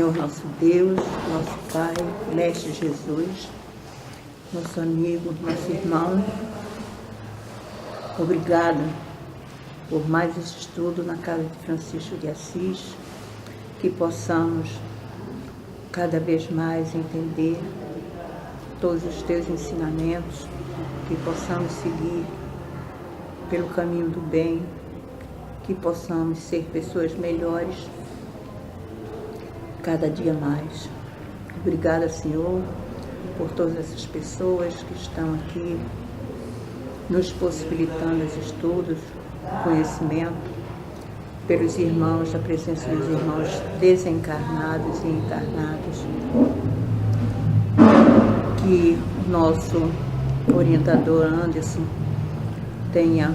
Senhor nosso Deus, nosso Pai, Mestre Jesus, nosso amigo, nosso irmão, obrigado por mais esse estudo na casa de Francisco de Assis, que possamos cada vez mais entender todos os teus ensinamentos, que possamos seguir pelo caminho do bem, que possamos ser pessoas melhores cada dia mais. Obrigada, Senhor, por todas essas pessoas que estão aqui nos possibilitando os estudos, conhecimento, pelos irmãos, a presença dos irmãos desencarnados e encarnados. Que o nosso orientador Anderson tenha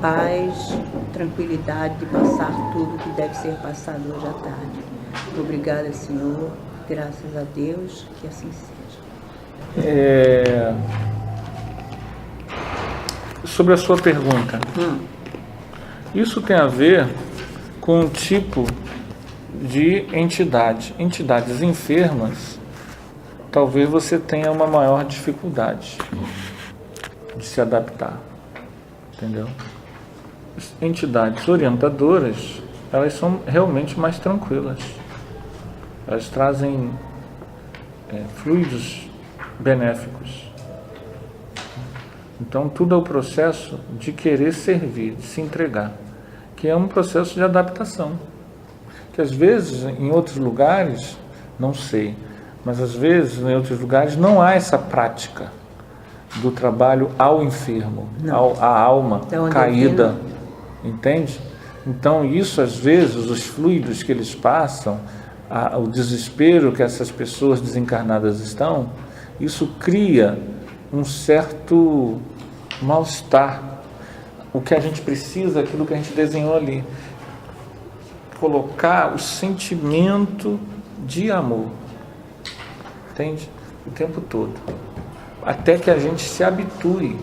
paz, tranquilidade de passar tudo que deve ser passado hoje à tarde. Obrigada, Senhor, graças a Deus, que assim seja. Sobre a sua pergunta, isso tem a ver com um tipo de entidade. Entidades enfermas, talvez você tenha uma maior dificuldade de se adaptar, entendeu? Entidades orientadoras, elas são realmente mais tranquilas. Elas trazem fluidos benéficos. Então, tudo é o processo de querer servir, de se entregar, que é um processo de adaptação. Que às vezes, em outros lugares, não sei, mas às vezes, em outros lugares, não há essa prática do trabalho ao enfermo, à alma caída, entende? Então, isso, às vezes, os fluidos que eles passam, o desespero que essas pessoas desencarnadas estão, isso cria um certo mal-estar. O que a gente precisa é aquilo que a gente desenhou ali. Colocar o sentimento de amor, entende? O tempo todo. Até que a gente se habitue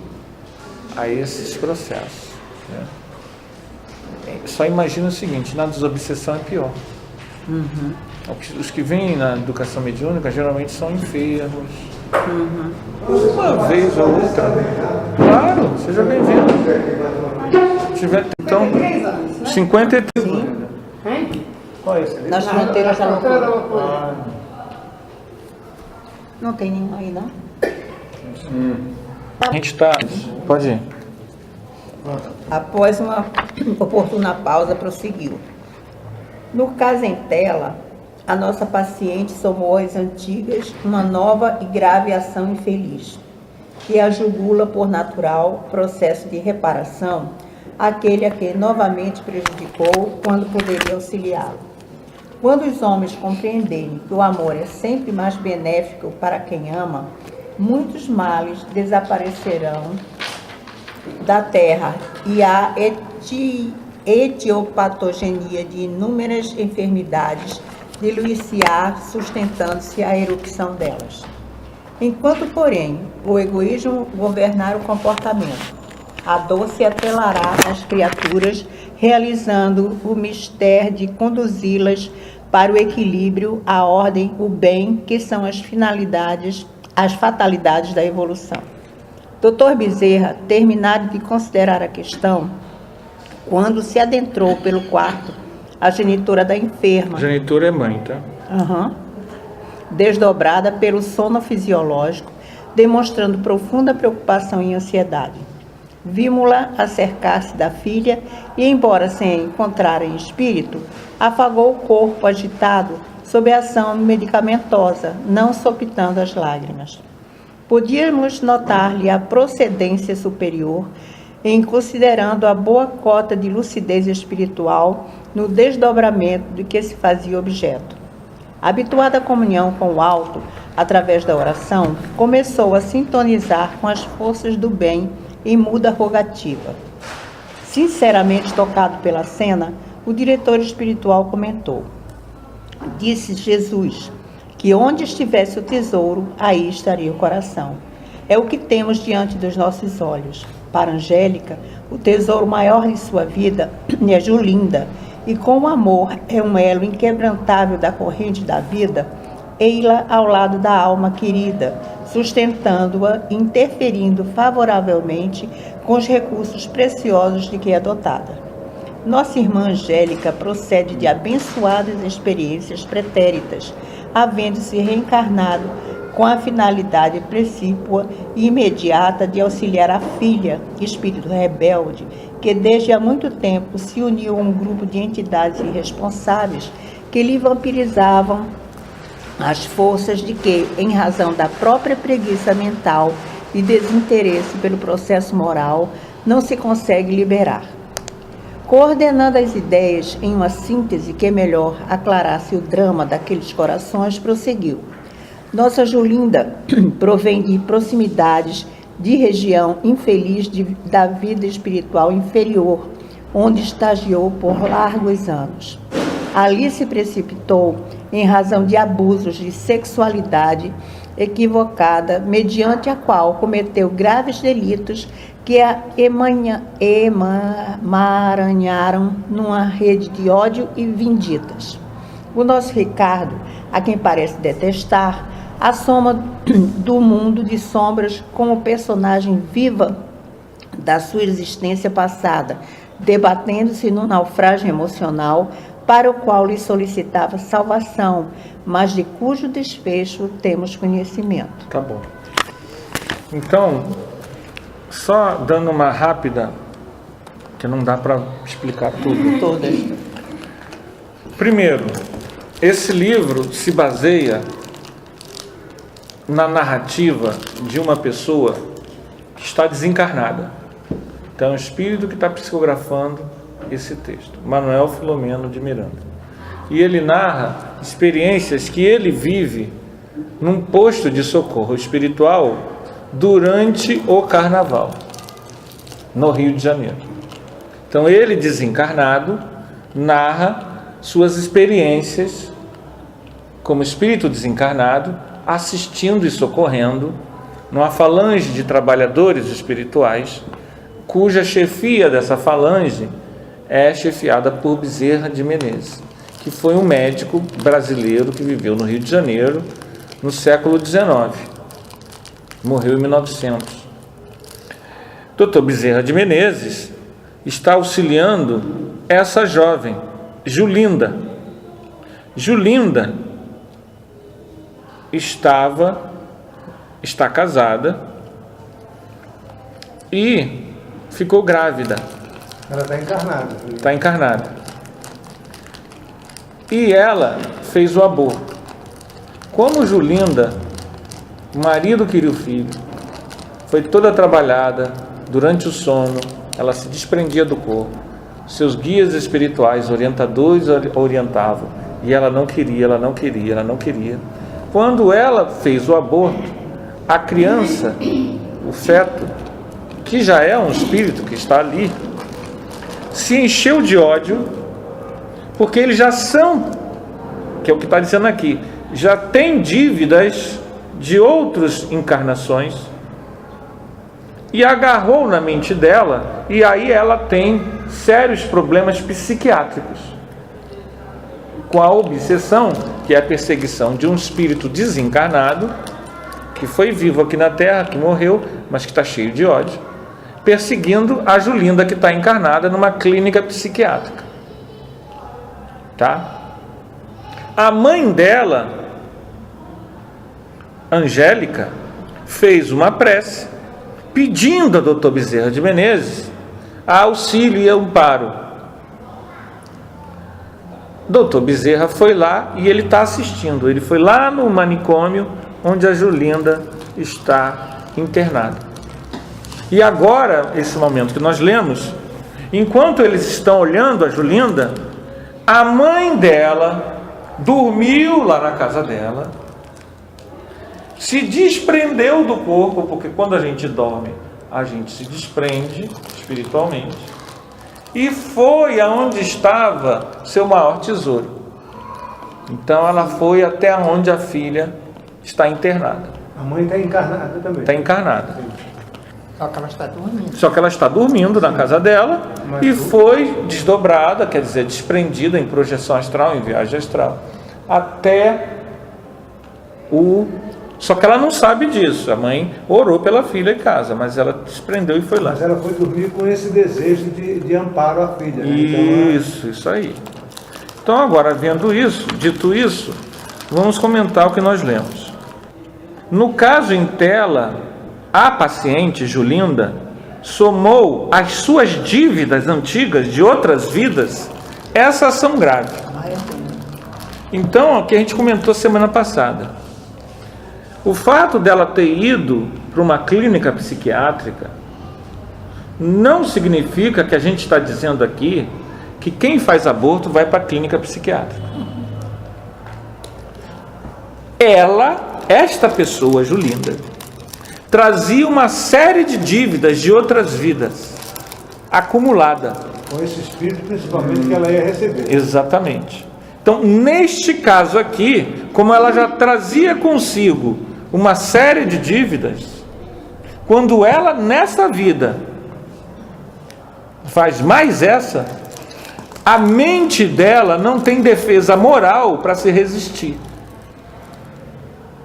a esses processos, né? Só imagina o seguinte, na desobsessão é pior. Os que vêm na educação mediúnica geralmente são enfermos. Uma vez ou outra. Claro, seja bem-vindo. Então, 53. Qual é esse? Nas fronteiras da loucura. Não tem nenhum aí, não? A gente está... Pode ir. Após uma oportuna pausa, prosseguiu. No caso em tela, a nossa paciente somou às antigas uma nova e grave ação infeliz, que a jugula por natural processo de reparação àquele a que novamente prejudicou quando poderia auxiliá-lo. Quando os homens compreenderem que o amor é sempre mais benéfico para quem ama, muitos males desaparecerão da terra e a etiopatogenia de inúmeras enfermidades diluir-se-á, sustentando-se a erupção delas. Enquanto, porém, o egoísmo governar o comportamento, a dor se atrelará às criaturas, realizando o mistério de conduzi-las para o equilíbrio, a ordem, o bem, que são as finalidades, as fatalidades da evolução. Dr. Bezerra, terminado de considerar a questão, quando se adentrou pelo quarto, a genitora da enferma... Genitora é mãe, tá? Desdobrada pelo sono fisiológico, demonstrando profunda preocupação e ansiedade. Vimos-la acercar-se da filha e, embora sem a encontrar em espírito, afagou o corpo agitado sob a ação medicamentosa, não sopitando as lágrimas. Podíamos notar-lhe a procedência superior em considerando a boa cota de lucidez espiritual no desdobramento de que se fazia objeto. Habituada à comunhão com o alto, através da oração, começou a sintonizar com as forças do bem em muda rogativa. Sinceramente tocado pela cena, o diretor espiritual comentou: disse Jesus que onde estivesse o tesouro, aí estaria o coração. É o que temos diante dos nossos olhos. Para Angélica, o tesouro maior de sua vida é Julinda, e como o amor é um elo inquebrantável da corrente da vida, ei-la ao lado da alma querida, sustentando-a e interferindo favoravelmente com os recursos preciosos de que é dotada. Nossa irmã Angélica procede de abençoadas experiências pretéritas, havendo-se reencarnado com a finalidade precípua e imediata de auxiliar a filha, espírito rebelde, que desde há muito tempo se uniu a um grupo de entidades irresponsáveis que lhe vampirizavam as forças de que, em razão da própria preguiça mental e desinteresse pelo processo moral, não se consegue liberar. Coordenando as ideias em uma síntese que melhor aclarasse o drama daqueles corações, prosseguiu. Nossa Julinda provém de proximidades de região infeliz da vida espiritual inferior, onde estagiou por largos anos. Ali se precipitou em razão de abusos de sexualidade equivocada, mediante a qual cometeu graves delitos que a emaranharam numa rede de ódio e vinditas. O nosso Ricardo, a quem parece detestar, a soma do mundo de sombras como personagem viva da sua existência passada, debatendo-se num naufrágio emocional para o qual lhe solicitava salvação, mas de cujo desfecho temos conhecimento. Tá bom. Então, só dando uma rápida, que não dá para explicar tudo. Todas. Primeiro, esse livro se baseia na narrativa de uma pessoa que está desencarnada. Então, é o espírito que está psicografando esse texto, Manuel Filomeno de Miranda. E ele narra experiências que ele vive num posto de socorro espiritual durante o carnaval, no Rio de Janeiro. Então, ele, desencarnado, narra suas experiências como espírito desencarnado, assistindo e socorrendo numa falange de trabalhadores espirituais, cuja chefia dessa falange é chefiada por Bezerra de Menezes, que foi um médico brasileiro que viveu no Rio de Janeiro no século XIX. Morreu em 1900. Dr. Bezerra de Menezes está auxiliando essa jovem, Julinda. Julinda está casada e ficou grávida. Ela está encarnada. Está encarnada. E ela fez o aborto. Como Julinda, o marido queria o filho, foi toda trabalhada, durante o sono, ela se desprendia do corpo. Seus guias espirituais, orientadores, orientavam. E ela não queria, ela não queria, ela não queria. Quando ela fez o aborto, a criança, o feto, que já é um espírito que está ali, se encheu de ódio, porque eles já são, que é o que está dizendo aqui, já tem dívidas de outras encarnações, e agarrou na mente dela, e aí ela tem sérios problemas psiquiátricos, com a obsessão, que é a perseguição de um espírito desencarnado, que foi vivo aqui na Terra, que morreu, mas que está cheio de ódio, perseguindo a Julinda, que está encarnada numa clínica psiquiátrica. Tá? A mãe dela, Angélica, fez uma prece pedindo a Dr. Bezerra de Menezes auxílio e amparo. Dr. Bezerra foi lá e ele está assistindo. Ele foi lá no manicômio onde a Julinda está internada. E agora, esse momento que nós lemos, enquanto eles estão olhando a Julinda, a mãe dela dormiu lá na casa dela, se desprendeu do corpo, porque quando a gente dorme, a gente se desprende espiritualmente, e foi aonde estava seu maior tesouro. Então ela foi até onde a filha está internada. A mãe está encarnada também. Está encarnada. Só que ela está dormindo. Só que ela está dormindo na casa dela e foi desdobrada, quer dizer, desprendida em projeção astral, em viagem astral, até o... Só que ela não sabe disso. A mãe orou pela filha em casa, mas ela desprendeu e foi lá. Mas ela foi dormir com esse desejo de amparo à filha. Né? Isso aí. Então agora, vendo isso, dito isso, vamos comentar o que nós lemos. No caso em tela, a paciente Julinda somou às suas dívidas antigas de outras vidas essa ação grave. Então, o que a gente comentou semana passada, o fato dela ter ido para uma clínica psiquiátrica não significa que a gente está dizendo aqui que quem faz aborto vai para a clínica psiquiátrica. Esta pessoa, Julinda, trazia uma série de dívidas de outras vidas, acumulada. Com esse espírito, principalmente, que ela ia receber. Exatamente. Então, neste caso aqui, como ela já trazia consigo uma série de dívidas, quando ela, nessa vida, faz mais essa, a mente dela não tem defesa moral para se resistir.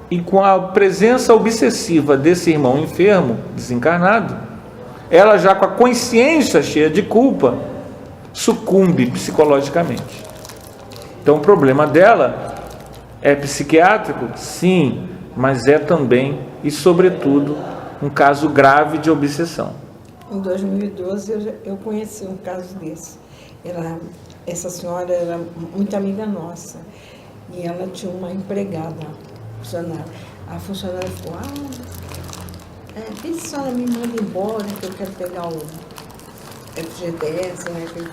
E com a presença obsessiva desse irmão enfermo, desencarnado, ela já com a consciência cheia de culpa, sucumbe psicologicamente. Então o problema dela é psiquiátrico? Sim, mas é também e sobretudo um caso grave de obsessão. Em 2012 eu conheci um caso desse. Essa senhora era muito amiga nossa e ela tinha uma empregada, funcionária. A funcionária falou: vê se a senhora me manda embora que eu quero pegar o FGTS, né, que eu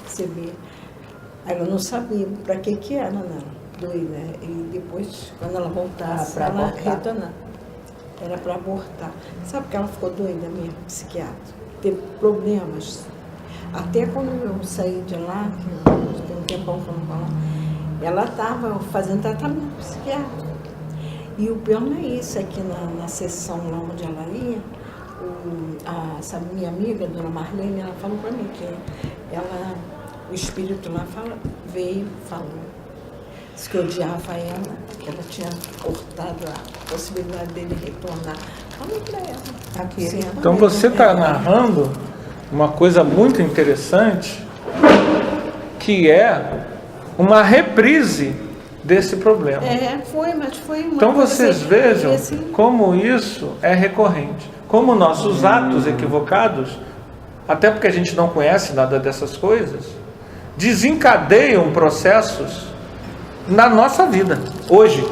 recebi. Ela não sabia para que era, não, doida. E depois, quando ela voltasse, ela retornar. Era para abortar. Sabe que ela ficou doida mesmo, psiquiatra? Teve problemas. Até quando eu saí de lá, que tem um tempão que eu não falo, ela estava fazendo tratamento psiquiátrico. E o pior não é isso, é que na sessão lá onde ela ia, essa minha amiga, dona Marlene, ela falou para mim que o espírito lá veio e falou. Disse que odiava ela, que ela tinha cortado a possibilidade dele retornar. Falou para ela. Aqui. Sim, Então você está narrando uma coisa muito interessante, que é uma reprise desse problema. Mas foi uma Então coisa vocês assim, vejam assim, como isso é recorrente. Como nossos atos equivocados, até porque a gente não conhece nada dessas coisas, desencadeiam processos na nossa vida, hoje.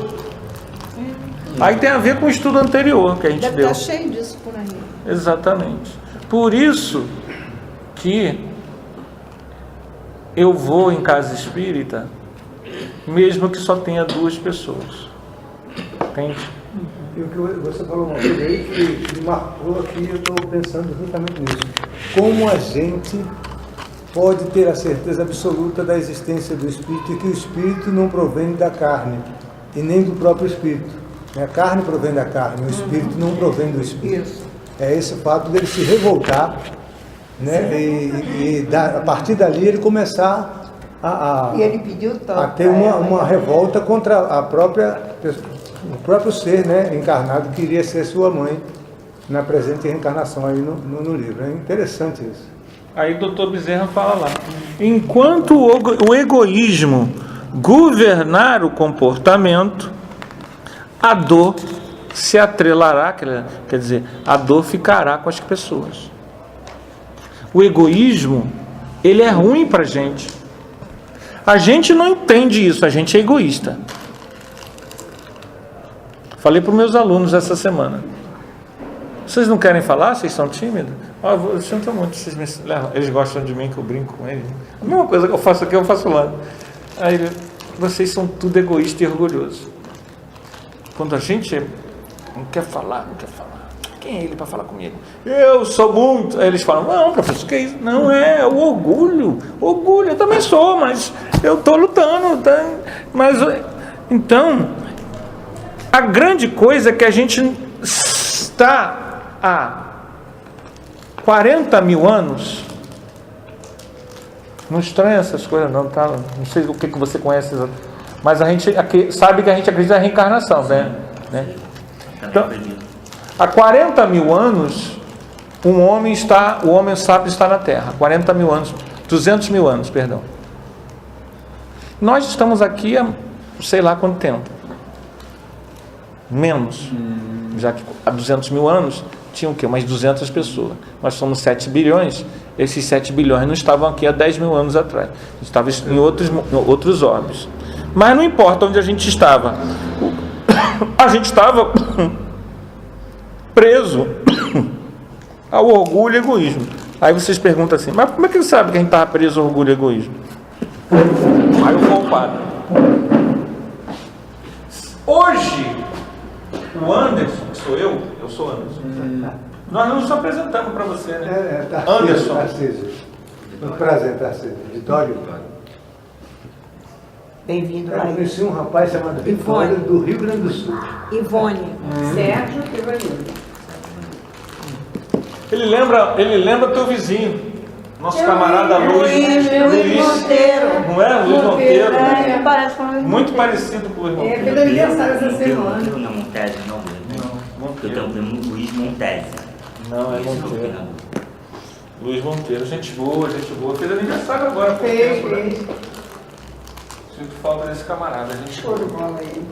Aí tem a ver com o estudo anterior que a gente deve deu. estar cheio disso por aí. Exatamente. Por isso que eu vou em casa espírita, mesmo que só tenha 2 pessoas. Entende? E o que você falou uma coisa aí que me marcou aqui, eu estou pensando justamente nisso. Como a gente pode ter a certeza absoluta da existência do espírito e que o espírito não provém da carne e nem do próprio espírito. A carne provém da carne, o espírito não provém do espírito. Isso. É esse fato dele se revoltar, né? A partir dali ele começar E ele pediu tanto a ter uma revolta contra o próprio ser, né, encarnado, que iria ser sua mãe na presente reencarnação aí no livro. É interessante isso. Aí o doutor Bezerra fala lá: enquanto o egoísmo governar o comportamento, a dor se atrelará, quer dizer, a dor ficará com as pessoas. O egoísmo, ele é ruim para a gente. A gente não entende isso, a gente é egoísta. Falei para os meus alunos essa semana: vocês não querem falar? Vocês são tímidos? Eu sinto muito, eles gostam de mim, que eu brinco com eles. A mesma coisa que eu faço aqui, eu faço lá. Aí, vocês são tudo egoísta e orgulhoso. Quando a gente não quer falar, quem é ele para falar comigo? Eu sou muito. Aí eles falam: não, professor, que é isso? Não, é o orgulho. Orgulho, eu também sou, mas eu estou lutando. Então, a grande coisa é que a gente está 40 mil anos. Não estranha essas coisas não, tá? Não sei o que você conhece, mas a gente sabe que a gente acredita na reencarnação, né? Então, há 40 mil anos, o homem sábio está na Terra. 40 mil anos, 200 mil anos, perdão. Nós estamos aqui há sei lá quanto tempo. Menos. Já que há 200 mil anos tinham o quê? Umas 200 pessoas. Nós somos 7 bilhões. Esses 7 bilhões não estavam aqui há 10 mil anos atrás. Estavam em outros orbes. Mas não importa onde a gente estava. A gente estava preso ao orgulho e egoísmo. Aí vocês perguntam assim, mas como é que ele sabe que a gente estava preso ao orgulho e egoísmo? Aí eu vou ao padre. Hoje, o Anderson, que sou eu sou Anderson. Nós não nos apresentamos para você, né? Anderson. Tarcísio. Um prazer, Tarcísio. Vitório. Bem-vindo. Eu conheci um rapaz chamado Vitório, do Rio Grande do Sul. Ivone. Sérgio Tevanildo. Ele lembra teu vizinho. Nosso camarada Luiz Monteiro. Não é? Luiz Monteiro. Parece com o Luiz Muito parecido com o Luiz Monteiro. Pelo aniversário essa semana. Não, Montese, não. Eu tenho um primo Luiz Montese. Não, é Monteiro. Luiz Monteiro, gente boa. Fez aniversário agora. Fez. Sinto falta desse camarada, gente Show de boa. bola aí.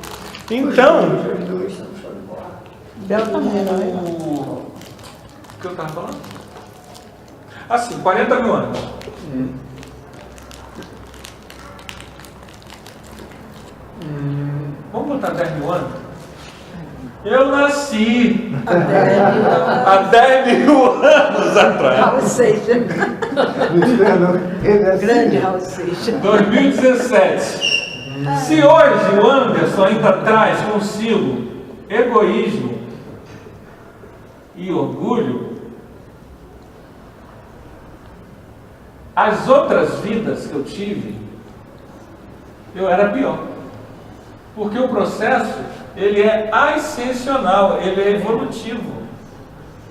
Então, Os dois são show de bola. Bel também, não é? o que eu estava falando? Assim, 40 mil anos. Vamos botar 10 mil anos? Eu nasci há 10 mil anos atrás. Raul Seixas. Grande Raul Seixas. 2017. Se hoje o Anderson ainda traz consigo egoísmo e orgulho, as outras vidas que eu tive, eu era pior. Porque o processo, ele é ascensional, ele é evolutivo.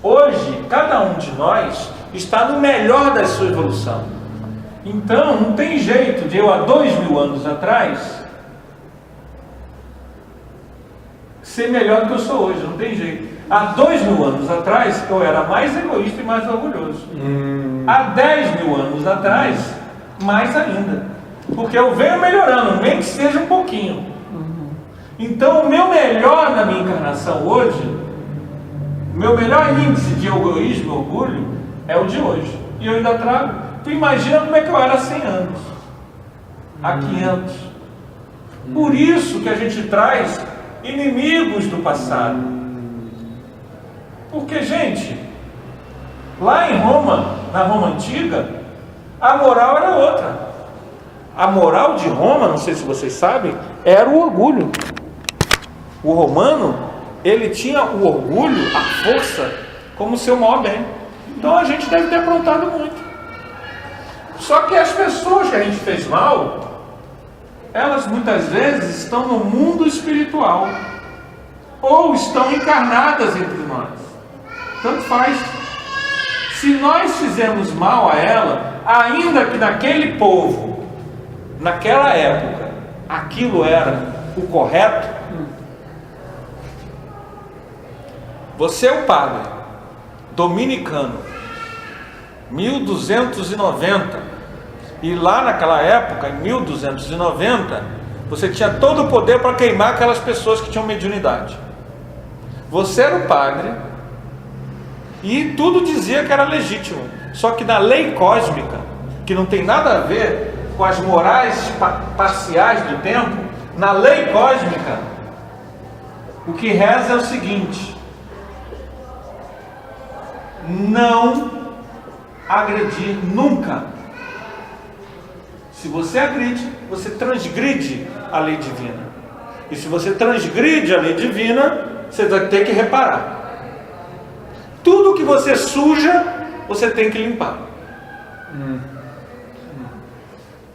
Hoje, cada um de nós está no melhor da sua evolução. Então, não tem jeito de eu, há 2000 anos atrás, ser melhor do que eu sou hoje, não tem jeito. Há 2000 anos atrás, eu era mais egoísta e mais orgulhoso. Há 10.000 anos atrás, mais ainda. Porque eu venho melhorando, nem que seja um pouquinho. Então, o meu melhor na minha encarnação hoje, o meu melhor índice de egoísmo e orgulho é o de hoje. E eu ainda trago. Tu imagina como é que eu era há 100 anos, há 500. Por isso que a gente traz inimigos do passado. Porque, gente, lá em Roma, na Roma antiga, a moral era outra. A moral de Roma, não sei se vocês sabem, era o orgulho. O romano, ele tinha o orgulho, a força, como seu maior bem. Então a gente deve ter aprontado muito. Só que as pessoas que a gente fez mal, elas muitas vezes estão no mundo espiritual, ou estão encarnadas entre nós. Tanto faz. Se nós fizemos mal a ela, ainda que naquele povo, naquela época, aquilo era o correto, você é o padre dominicano, 1290, e lá naquela época, em 1290, você tinha todo o poder para queimar aquelas pessoas que tinham mediunidade. Você era o padre, e tudo dizia que era legítimo. Só que na lei cósmica, que não tem nada a ver com as morais parciais do tempo, na lei cósmica, o que reza é o seguinte: não agredir nunca. Se você agride, você transgride a lei divina. E se você transgride a lei divina, você vai ter que reparar. Tudo que você suja, você tem que limpar.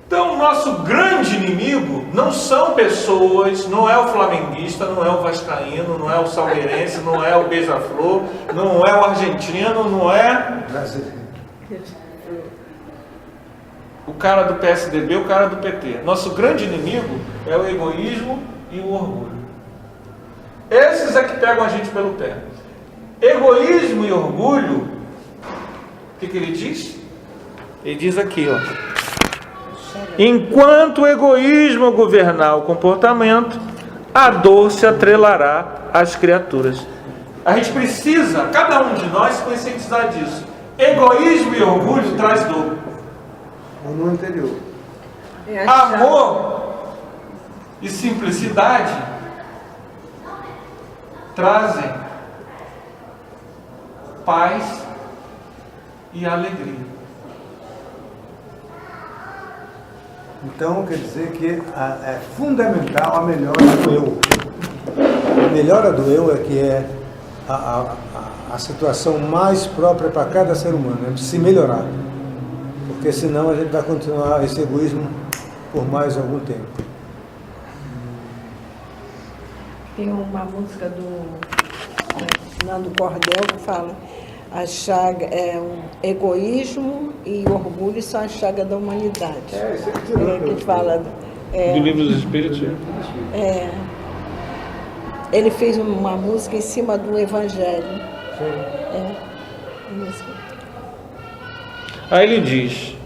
Então, o nosso grande inimigo não são pessoas, não é o flamenguista, não é o vascaíno, não é o salgueirense, não é o beija-flor, não é o argentino, não é o cara do PSDB, o cara do PT. Nosso grande inimigo é o egoísmo e o orgulho. Esses é que pegam a gente pelo pé. Egoísmo e orgulho, o que ele diz? Ele diz aqui, ó. Enquanto o egoísmo governar o comportamento, a dor se atrelará às criaturas. A gente precisa, cada um de nós, se conscientizar disso. Egoísmo e orgulho traz dor. No anterior. Amor e simplicidade trazem paz e alegria. Então, quer dizer que é fundamental a melhora do eu. A melhora do eu é que é a situação mais própria para cada ser humano, é se melhorar. Porque senão a gente vai continuar esse egoísmo por mais algum tempo. Tem uma música do Nando Cordel que fala: a chaga é um egoísmo e orgulho são a chaga da humanidade. Isso aqui Que fala Do Livro dos Espíritos. ele fez uma música em cima do Evangelho. Aí ele diz: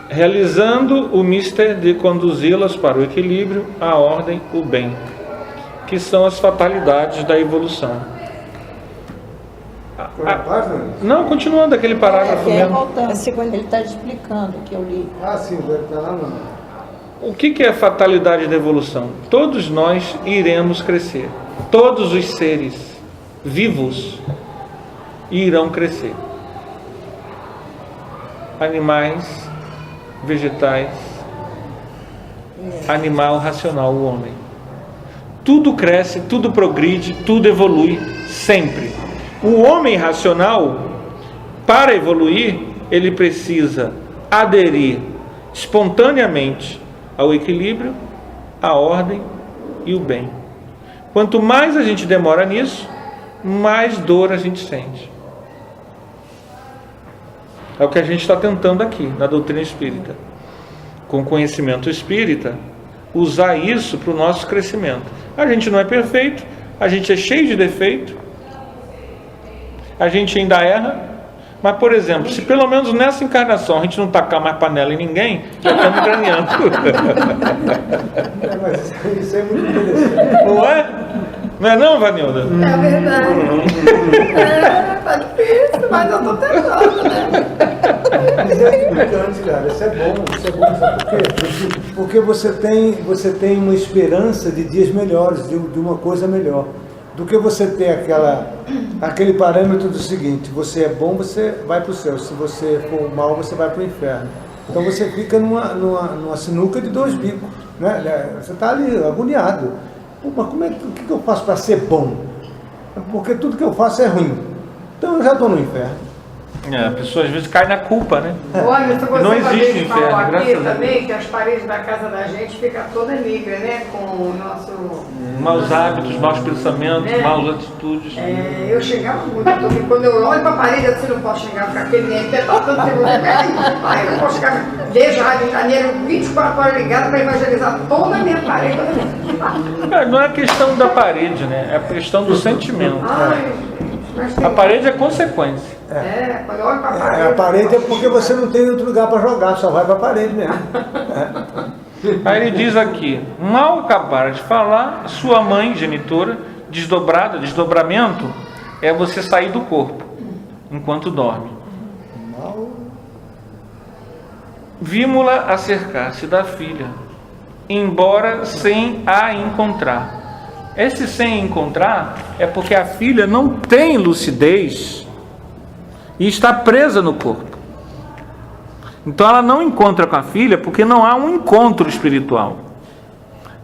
realizando o mister de conduzi-las para o equilíbrio, a ordem, o bem, que são as fatalidades da evolução. Não, continuando aquele parágrafo mesmo. Ele está explicando que eu li. Sim, deve estar lá não. O que é a fatalidade da evolução? Todos nós iremos crescer. Todos os seres vivos irão crescer. Animais, vegetais, animal racional, o homem. Tudo cresce, tudo progride, tudo evolui, sempre. O homem racional, para evoluir, ele precisa aderir espontaneamente ao equilíbrio, à ordem e o bem. Quanto mais a gente demora nisso, mais dor a gente sente. É o que a gente está tentando aqui, na doutrina espírita. Com conhecimento espírita, usar isso para o nosso crescimento. A gente não é perfeito, a gente é cheio de defeito, a gente ainda erra, mas, por exemplo, se pelo menos nessa encarnação a gente não tacar mais panela em ninguém, já estamos ganhando. Mas isso é muito interessante. Não é? Não é não, Vanilda? É verdade. Tá difícil, mas eu tô tentando, né? Mas é importante, cara. Isso é bom, sabe por quê? Porque você tem uma esperança de dias melhores, de uma coisa melhor. Do que você ter aquele parâmetro do seguinte: você é bom, você vai para o céu, se você for mal, você vai para o inferno. Então você fica numa sinuca de dois bicos, né? Você está ali agoniado. Pô, mas o que eu faço para ser bom? Porque tudo que eu faço é ruim. Então eu já estou no inferno. A pessoa às vezes cai na culpa, né? Olha, você Não existe inferno, aqui graças a Deus. também, que as paredes da casa da gente ficam toda negra, né? Com o nosso... Maus hábitos, maus pensamentos, Né? maus atitudes. Eu chegava muito, quando eu olho para a parede assim, não posso chegar com aquele nem tá tanto tempo. Aí eu não posso chegar, vejo a Rádio Janeiro 24 horas ligada para evangelizar toda a minha parede. Não é questão da parede, né? É a questão do sentimento. A parede é consequência. Quando eu olho para a parede... A parede é porque você não tem outro lugar para jogar, só vai para a parede mesmo. Aí ele diz aqui: mal acabara de falar, sua mãe genitora, desdobramento é você sair do corpo enquanto dorme. Vimos-la acercar-se da filha, embora sem a encontrar. Esse sem encontrar é porque a filha não tem lucidez e está presa no corpo. Então ela não encontra com a filha porque não há um encontro espiritual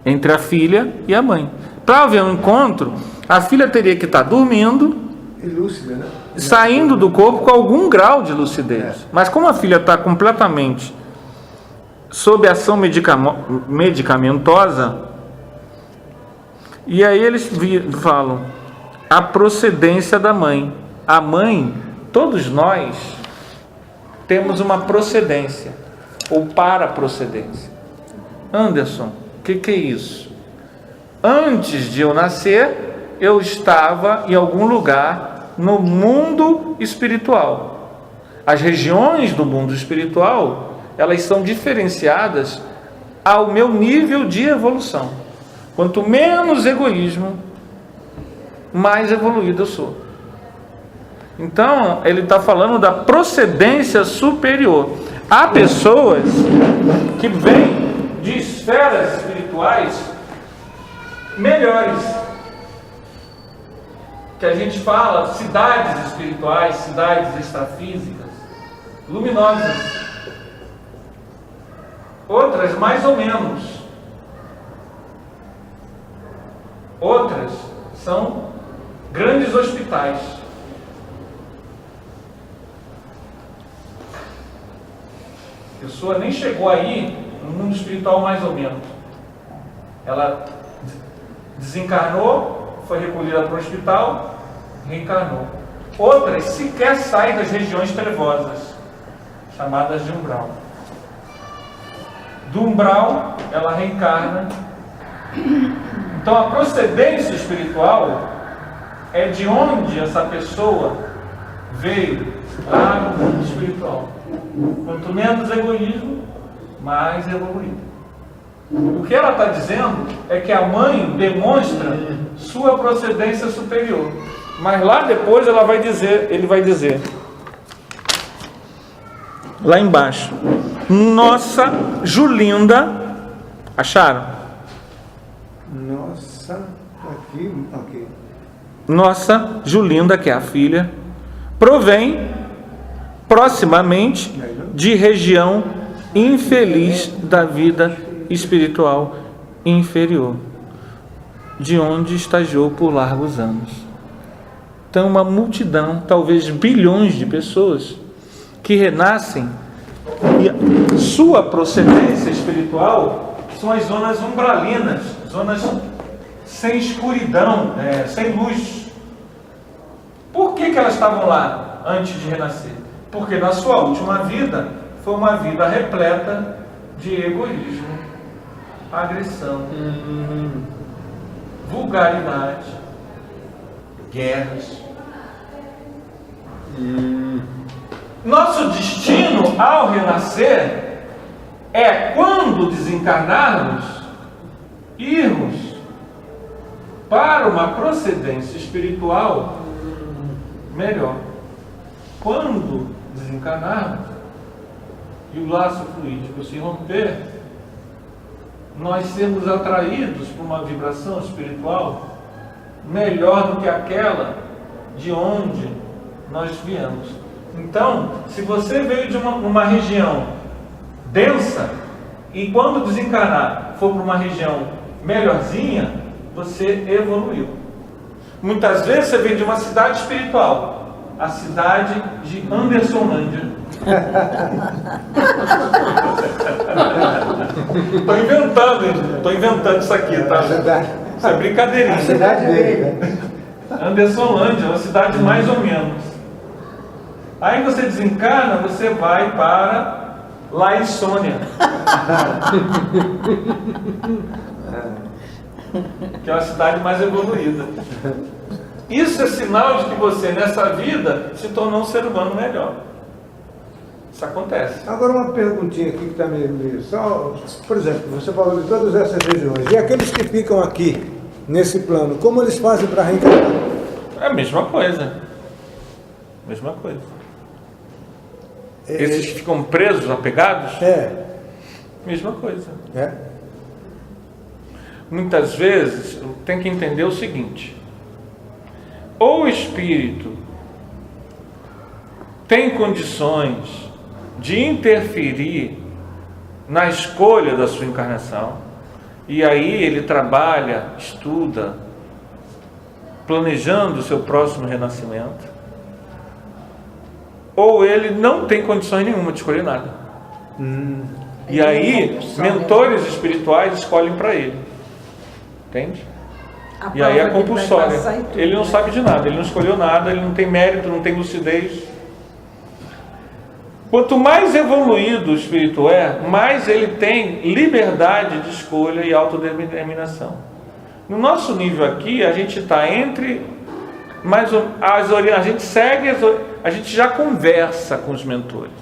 entre a filha e a mãe. Para haver um encontro, a filha teria que estar dormindo E lúcida, né? saindo do corpo com algum grau de lucidez. Mas como a filha está completamente sob ação medicamentosa, e aí eles falam a procedência da mãe. A mãe, todos nós temos uma procedência, ou paraprocedência. Anderson, o que é isso? Antes de eu nascer, eu estava em algum lugar no mundo espiritual. As regiões do mundo espiritual, elas são diferenciadas ao meu nível de evolução. Quanto menos egoísmo, mais evoluído eu sou. Então, ele está falando da procedência superior. Há pessoas que vêm de esferas espirituais melhores, que a gente fala cidades espirituais, cidades extrafísicas, luminosas. Outras mais ou menos. Outras são grandes hospitais. A pessoa nem chegou aí no mundo espiritual mais ou menos. Ela desencarnou, foi recolhida para o hospital, reencarnou. Outras sequer saem das regiões trevosas, chamadas de umbral. Do umbral, ela reencarna. Então a procedência espiritual é de onde essa pessoa veio, lá no mundo espiritual. Quanto menos egoísmo, mais evoluído. O que ela está dizendo é que a mãe demonstra sua procedência superior. Mas lá depois ele vai dizer, lá embaixo, nossa Julinda, acharam? Nossa, aqui, ok. Nossa Julinda, que é a filha, provém proximamente de região infeliz da vida espiritual inferior, de onde estagiou por largos anos. Então, uma multidão, talvez bilhões de pessoas que renascem, e sua procedência espiritual são as zonas umbralinas, zonas sem escuridão, sem luz. Por que elas estavam lá antes de renascer? Porque na sua última vida foi uma vida repleta de egoísmo, agressão, vulgaridade, guerras. Nosso destino ao renascer é, quando desencarnarmos, irmos para uma procedência espiritual melhor. Quando desencarnarmos e o laço fluídico se romper, nós sermos atraídos por uma vibração espiritual melhor do que aquela de onde nós viemos. Então, se você veio de uma região densa e quando desencarnar for para uma região melhorzinha, você evoluiu. Muitas vezes você vem de uma cidade espiritual, a cidade de Andersonlândia. Estou inventando isso aqui, tá? Isso é brincadeirinha. A cidade dele. Andersonlândia é uma cidade mais ou menos. Aí você desencarna, você vai para Laissônia, que é uma cidade mais evoluída. Isso é sinal de que você, nessa vida, se tornou um ser humano melhor. Isso acontece. Agora uma perguntinha aqui que está meio só, por exemplo, você falou de todas essas regiões. E aqueles que ficam aqui, nesse plano, como eles fazem para reencarnar? É a mesma coisa. Mesma coisa. Esses que ficam presos, apegados? Mesma coisa. Muitas vezes, tem que entender o seguinte. Ou o espírito tem condições de interferir na escolha da sua encarnação, e aí ele trabalha, estuda, planejando o seu próximo renascimento, ou ele não tem condições nenhuma de escolher nada. E aí, mentores espirituais escolhem para ele. Entende? E aí é compulsória. Ele não sabe de nada, ele não escolheu nada, ele não tem mérito, não tem lucidez. Quanto mais evoluído o espírito é, mais ele tem liberdade de escolha e autodeterminação. No nosso nível aqui, a gente está entre, a gente segue, a gente já conversa com os mentores.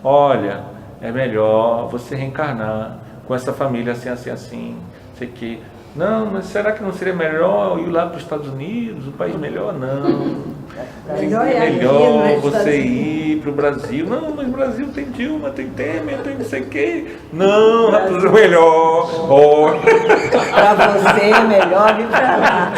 Olha, é melhor você reencarnar com essa família assim, assim, assim, sei que. Não, mas será que não seria melhor ir lá para os Estados Unidos, um país melhor? Não. Melhor você ir para o Brasil. Não, mas o Brasil tem Dilma, tem Temer, tem não sei o quê. Não, Brasil é melhor. Para você é melhor ir para lá.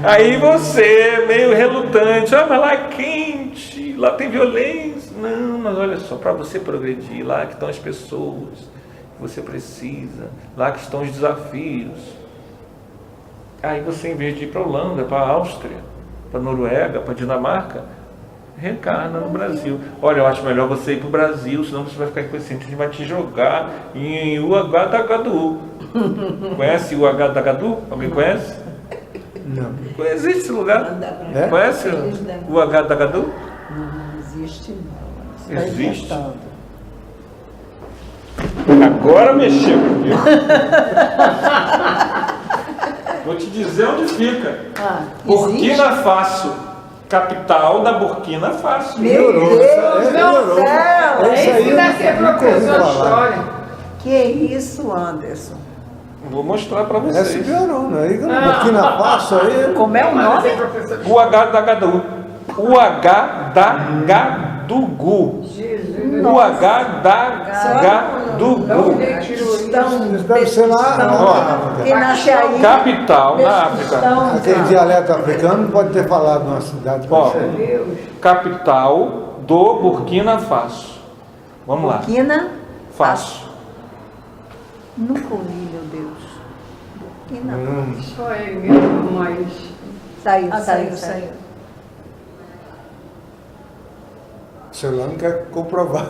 Aí você, meio relutante, mas lá é quente, lá tem violência. Não, mas olha só, para você progredir, lá que estão as pessoas que você precisa, lá que estão os desafios. Aí você, em vez de ir para a Holanda, para a Áustria, para a Noruega, para a Dinamarca, reencarna no Brasil. Olha, eu acho melhor você ir para o Brasil, senão você vai ficar inconsciente, a gente vai te jogar em Uagadugadu. Conhece Uagadugadu? Alguém conhece? Não. Existe esse lugar? É? Conhece Uagadugadu? Não existe não. Existe. Agora mexeu, viu? Vou te dizer onde fica. Burkina Faso, capital da Burkina Faso. Meu Deus do céu! Esse deve ser professor de história. Que isso, Anderson? Vou mostrar para vocês. Essa piorou, não é? Burkina Faso aí. Como é o nome? Uagadugadu. Uagadugadu. Uagadugadu. Deve ser lá. Que nasce aí. Capital na África. Aquele dialeto africano pode ter falado numa cidade. Ó, capital do Burkina Faso. Vamos lá. Burkina Faso. Nunca ouvi, meu Deus. Burkina Faso. Só ele mesmo, mas... Saiu. O celular não quer comprovar.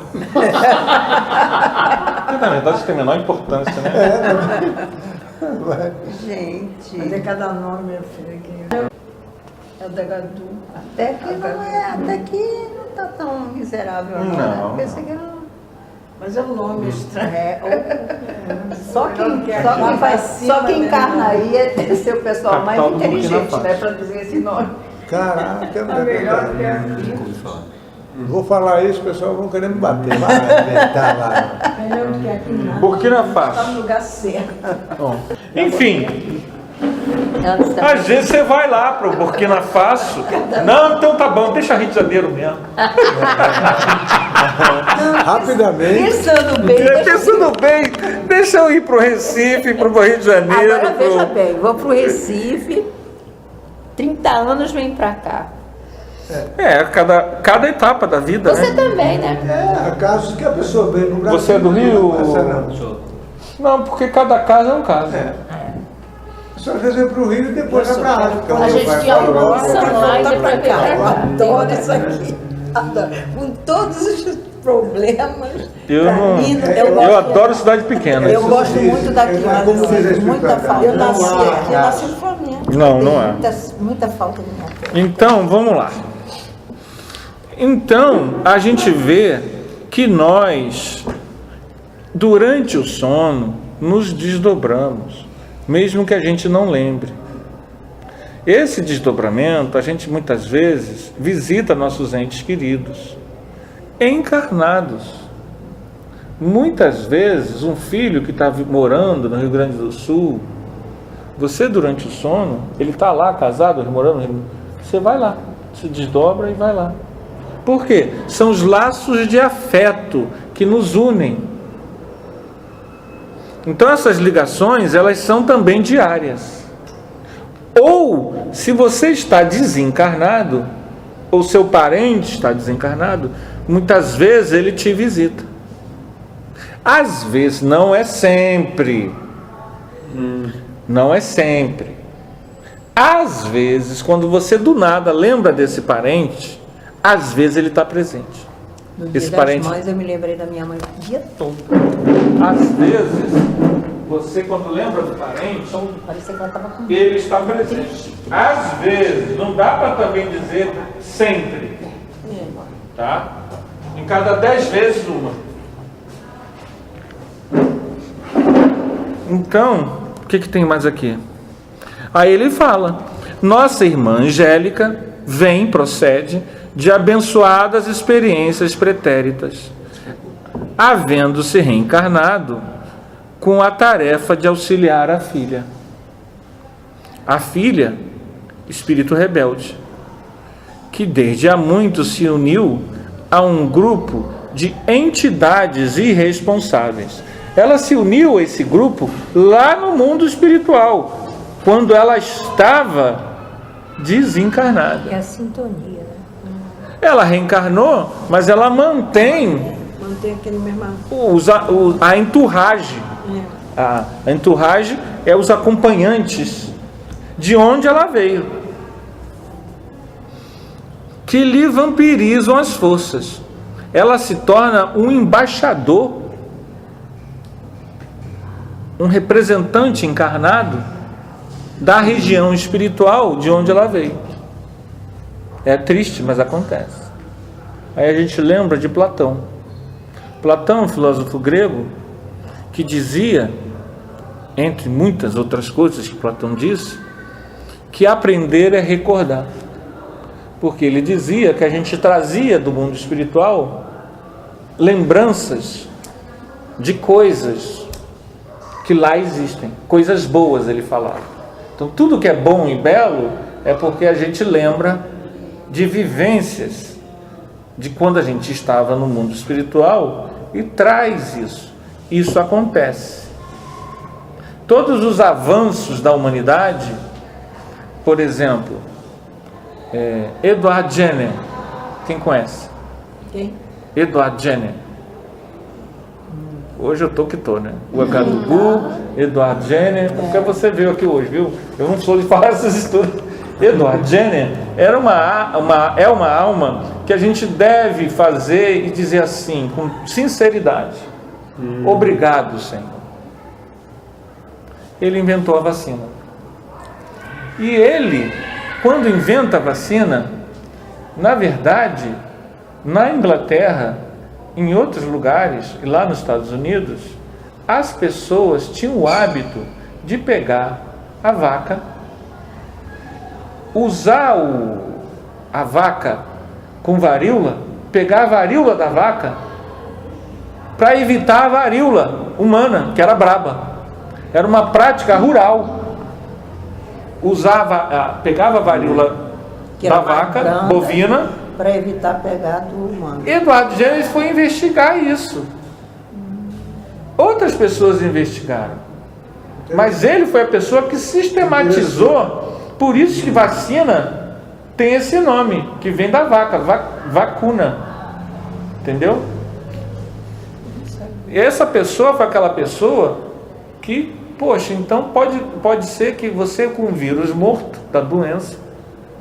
Que na verdade isso tem a menor importância, né? Gente. Mas é cada nome, minha filha, aqui. É o Degadu. Até que não tá tão miserável, não. Não. Né? Pensei que era... Mas é um nome estranho. Só quem encarna aí é ser o pessoal mais Capital do Burkina inteligente, Faso. né? Para dizer esse nome. Caraca, é melhor que verdade. aqui. Vou falar isso, o pessoal vão querer me bater. Vai inventar lá. Melhor do que aqui, não. Burkina Está no Faso. lugar certo. Bom, enfim, às vezes você vai lá para o Burkina Faso. Não, então tá bom, deixa Rio de Janeiro mesmo. Rapidamente. Pensando bem, Deixa eu ir para o Recife, para o Rio de Janeiro. agora veja bem, vou pro Recife, 30 anos vem pra cá. Cada etapa da vida, Você né? também, né? Há casos que a pessoa vem no Brasil. Você é do Rio? Não passa, não. Não, porque cada caso é um caso. A pessoa às vezes vem para o Rio e depois vai para a África. A gente tinha almoça lá e depois vem pra cá. Adoro isso aqui. Adoro. Com todos os problemas. Eu adoro cidade pequena. Eu gosto muito daqui, mas eu sinto muita falta. Eu nasci no Flamengo. Não é. Muita falta de minha terra. Então, vamos lá. Então, a gente vê que nós, durante o sono, nos desdobramos, mesmo que a gente não lembre. Esse desdobramento, a gente muitas vezes visita nossos entes queridos, encarnados. Muitas vezes, um filho que está morando no Rio Grande do Sul, você durante o sono, ele está lá casado, morando no Rio Grande do Sul, você vai lá, se desdobra e vai lá. Por quê? São os laços de afeto que nos unem. Então essas ligações, elas são também diárias. Ou, se você está desencarnado, ou seu parente está desencarnado, muitas vezes ele te visita. Às vezes, não é sempre. Não é sempre. Às vezes, quando você do nada lembra desse parente, às vezes ele está presente. No dia esse das parente. mães, eu me lembrei da minha mãe o dia todo. Às vezes, você quando lembra do parente, Parecia que ela estava com ele está presente. Às vezes, não dá para também dizer sempre, tá? Em cada 10 vezes uma. Então, o que tem mais aqui? Aí ele fala: nossa irmã Angélica procede de abençoadas experiências pretéritas, havendo-se reencarnado com a tarefa de auxiliar a filha. A filha, espírito rebelde, que desde há muito se uniu a um grupo de entidades irresponsáveis. Ela se uniu a esse grupo lá no mundo espiritual, quando ela estava desencarnada. É a sintonia, né? Ela reencarnou, mas ela mantém aquele mesmo. a entourage. A entourage é os acompanhantes de onde ela veio, que lhe vampirizam as forças. Ela se torna um embaixador, um representante encarnado da região espiritual de onde ela veio. É triste, mas acontece. Aí a gente lembra de Platão. Platão, um filósofo grego, que dizia, entre muitas outras coisas que Platão disse, que aprender é recordar. Porque ele dizia que a gente trazia do mundo espiritual lembranças de coisas que lá existem, coisas boas, ele falava. Então tudo que é bom e belo é porque a gente lembra de vivências de quando a gente estava no mundo espiritual e traz isso. Isso acontece. Todos os avanços da humanidade, por exemplo, Edward Jenner, quem conhece? Quem? Edward Jenner. Hoje eu tô que tô, né? O Agadugu, Edward Jenner, porque você veio aqui hoje, viu? Eu não sou de falar essas histórias. Edward Jenner é uma alma que a gente deve fazer e dizer assim, com sinceridade: obrigado, Senhor. Ele inventou a vacina. E ele, quando inventa a vacina, na verdade, na Inglaterra, em outros lugares, e lá nos Estados Unidos, as pessoas tinham o hábito de pegar a vaca, usar a vaca com varíola, pegar a varíola da vaca para evitar a varíola humana, que era braba. Era uma prática rural. Pegava a varíola da vaca bovina para evitar pegar do humano. Edward Jenner foi investigar isso. Outras pessoas investigaram, mas ele foi a pessoa que sistematizou. Por isso que vacina tem esse nome, que vem da vaca, vacuna. Entendeu? E essa pessoa foi aquela pessoa que, poxa, então pode ser que você, com o vírus morto da doença,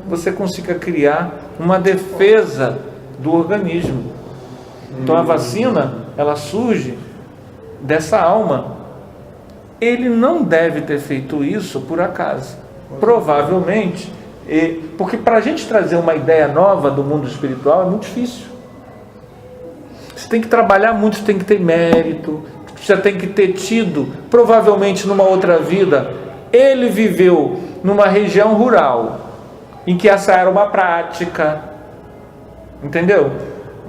você consiga criar uma defesa do organismo. Então a vacina, ela surge dessa alma. Ele não deve ter feito isso por acaso. Provavelmente, porque para a gente trazer uma ideia nova do mundo espiritual é muito difícil. Você tem que trabalhar muito, você tem que ter mérito, você tem que ter tido, provavelmente numa outra vida, ele viveu numa região rural, em que essa era uma prática, entendeu?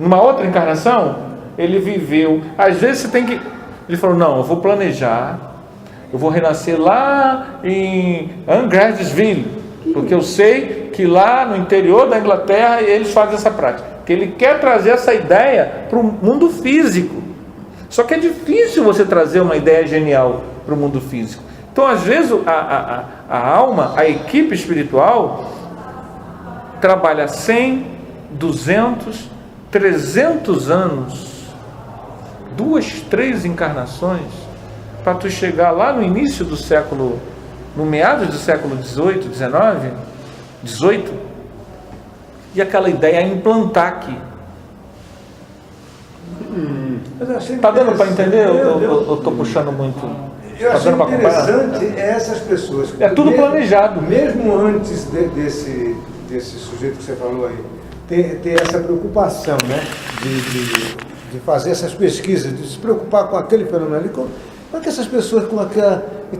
Numa outra encarnação, ele viveu, às vezes você tem que, ele falou, não, eu vou planejar, eu vou renascer lá em Angradesville, porque eu sei que lá no interior da Inglaterra eles fazem essa prática, que ele quer trazer essa ideia para o mundo físico. Só que é difícil você trazer uma ideia genial para o mundo físico. Então, às vezes, a alma, a equipe espiritual, trabalha 100, 200, 300 anos, 2, 3 encarnações, para tu chegar lá no início do século, no meados do século 18, 19, 18, e aquela ideia implantar aqui. Mas eu achei Tá dando para entender? Deu. Eu estou puxando muito. Eu Tá achei dando para acompanhar? interessante essas pessoas. É tudo mesmo- planejado. Mesmo antes desse sujeito que você falou aí, ter essa preocupação, né? De fazer essas pesquisas, de se preocupar com aquele fenômeno ali, como é que essas pessoas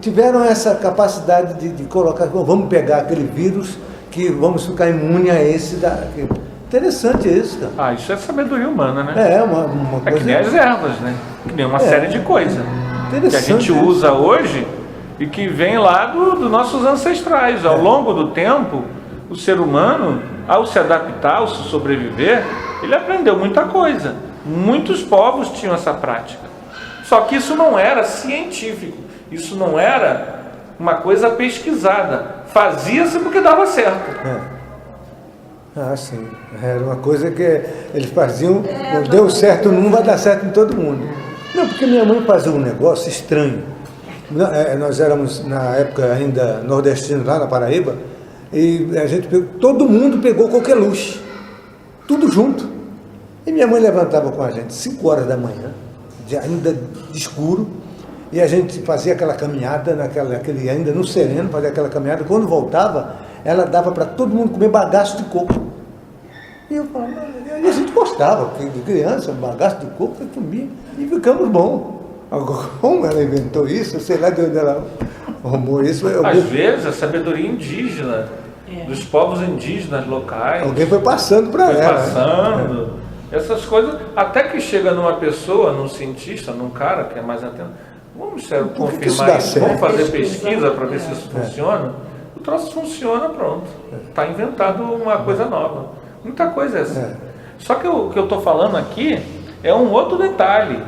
tiveram essa capacidade de colocar, vamos pegar aquele vírus que vamos ficar imune a esse daqui. Interessante isso, cara. Ah, isso é sabedoria humana, né? É, uma É coisa... que nem as ervas, né? Que nem uma série de coisas que a Interessante gente isso. usa hoje e que vem lá dos nossos ancestrais. Ao longo do tempo, o ser humano, ao se adaptar, ao se sobreviver, ele aprendeu muita coisa. Muitos povos tinham essa prática. Só que isso não era científico, isso não era uma coisa pesquisada. Fazia-se porque dava certo. Ah, sim. Era uma coisa que eles faziam, deu certo num, vai dar certo em todo mundo. Não, porque minha mãe fazia um negócio estranho. Nós éramos, na época, ainda nordestinos lá na Paraíba, e a gente todo mundo pegou qualquer luz. Tudo junto. E minha mãe levantava com a gente 5 horas da manhã, ainda de escuro, e a gente fazia aquela caminhada, naquele ainda no sereno, fazia aquela caminhada. Quando voltava, ela dava para todo mundo comer bagaço de coco. E eu falava, e a gente gostava, porque de criança, bagaço de coco, eu comia, e ficamos bons. Agora, como ela inventou isso, eu sei lá de onde ela arrumou isso. Às vezes, a sabedoria indígena, dos povos indígenas locais, Alguém foi passando para foi ela. passando. Essas coisas, até que chega numa pessoa, num cientista, num cara que é mais atento. Vamos que isso confirmar dá isso, certo? vamos fazer pesquisa para ver se isso funciona. O troço funciona, pronto. Está inventado uma coisa nova. Muita coisa é assim. Só que o que eu estou falando aqui é um outro detalhe.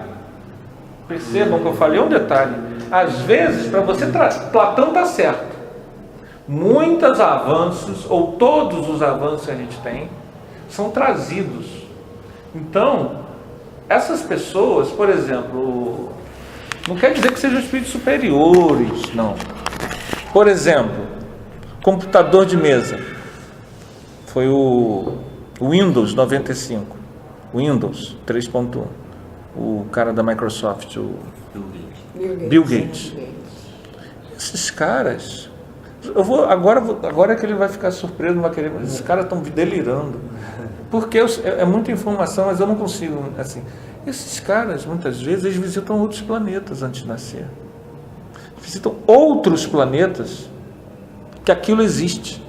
Percebam que eu falei um detalhe. Às vezes, para você Platão está certo. Muitos avanços, ou todos os avanços que a gente tem, são trazidos. Então, essas pessoas, por exemplo, não quer dizer que sejam espíritos superiores, não. Por exemplo, computador de mesa. Foi o Windows 95, Windows 3.1. O cara da Microsoft, o Bill Gates. Esses caras, agora é que ele vai ficar surpreso, não vai querer, esses caras estão delirando. Porque é muita informação, mas eu não consigo, assim. Esses caras, muitas vezes, eles visitam outros planetas antes de nascer. Visitam outros planetas que aquilo existe.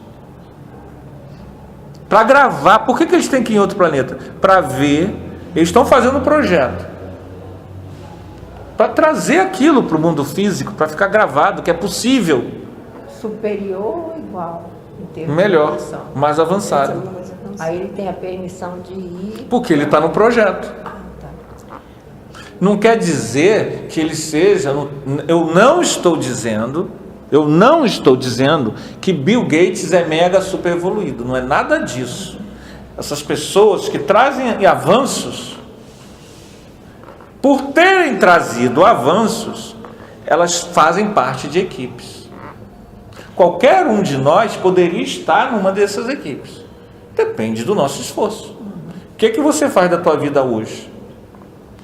Para gravar. Por que eles têm que ir em outro planeta? Para ver. Eles estão fazendo um projeto. Para trazer aquilo para o mundo físico, para ficar gravado, que é possível. Superior ou igual? Em termos Melhor, de evolução? mais avançado. Aí ele tem a permissão de ir. Porque ele está no projeto. Ah, tá. Não quer dizer que ele seja. Eu não estou dizendo que Bill Gates é mega super evoluído. Não é nada disso. Essas pessoas que trazem avanços, por terem trazido avanços, elas fazem parte de equipes. Qualquer um de nós poderia estar numa dessas equipes. Depende do nosso esforço. O que você faz da tua vida hoje?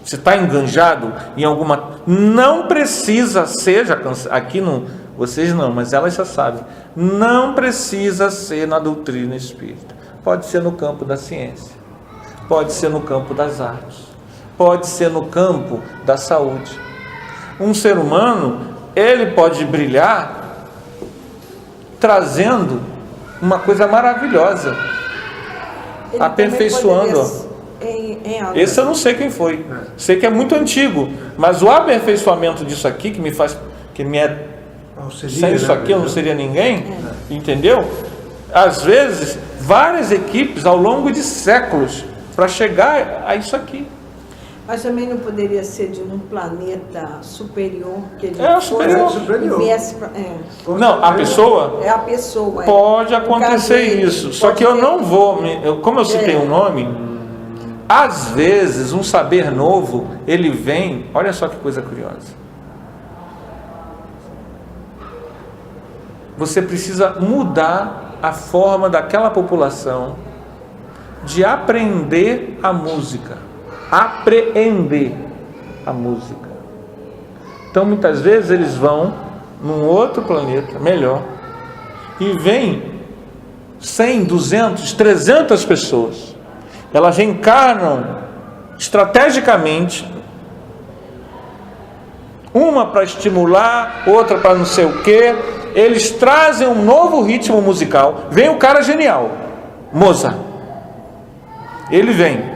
Você está enganjado em alguma... Não precisa ser, aqui não, vocês não, mas elas já sabem. Não precisa ser na doutrina espírita. Pode ser no campo da ciência. Pode ser no campo das artes. Pode ser no campo da saúde. Um ser humano, ele pode brilhar trazendo uma coisa maravilhosa. Ele aperfeiçoando. Esse eu não sei quem foi. Sei que é muito antigo, mas o aperfeiçoamento disso aqui que me é sem isso aqui eu não seria ninguém, entendeu? Às vezes, várias equipes ao longo de séculos para chegar a isso aqui. Mas também não poderia ser de um planeta superior que ele superior. Superior. Não, a pessoa É a pessoa. pode acontecer dele, isso. Só pode que eu ter- não vou, como eu citei um nome, às vezes um saber novo, ele vem, olha só que coisa curiosa. Você precisa mudar a forma daquela população de aprender a música. apreender a música. Então, muitas vezes, eles vão num outro planeta melhor e vêm 100, 200, 300 pessoas. Elas reencarnam estrategicamente, uma para estimular, outra para não sei o quê. Eles trazem um novo ritmo musical. Vem o cara genial, Mozart. Ele vem.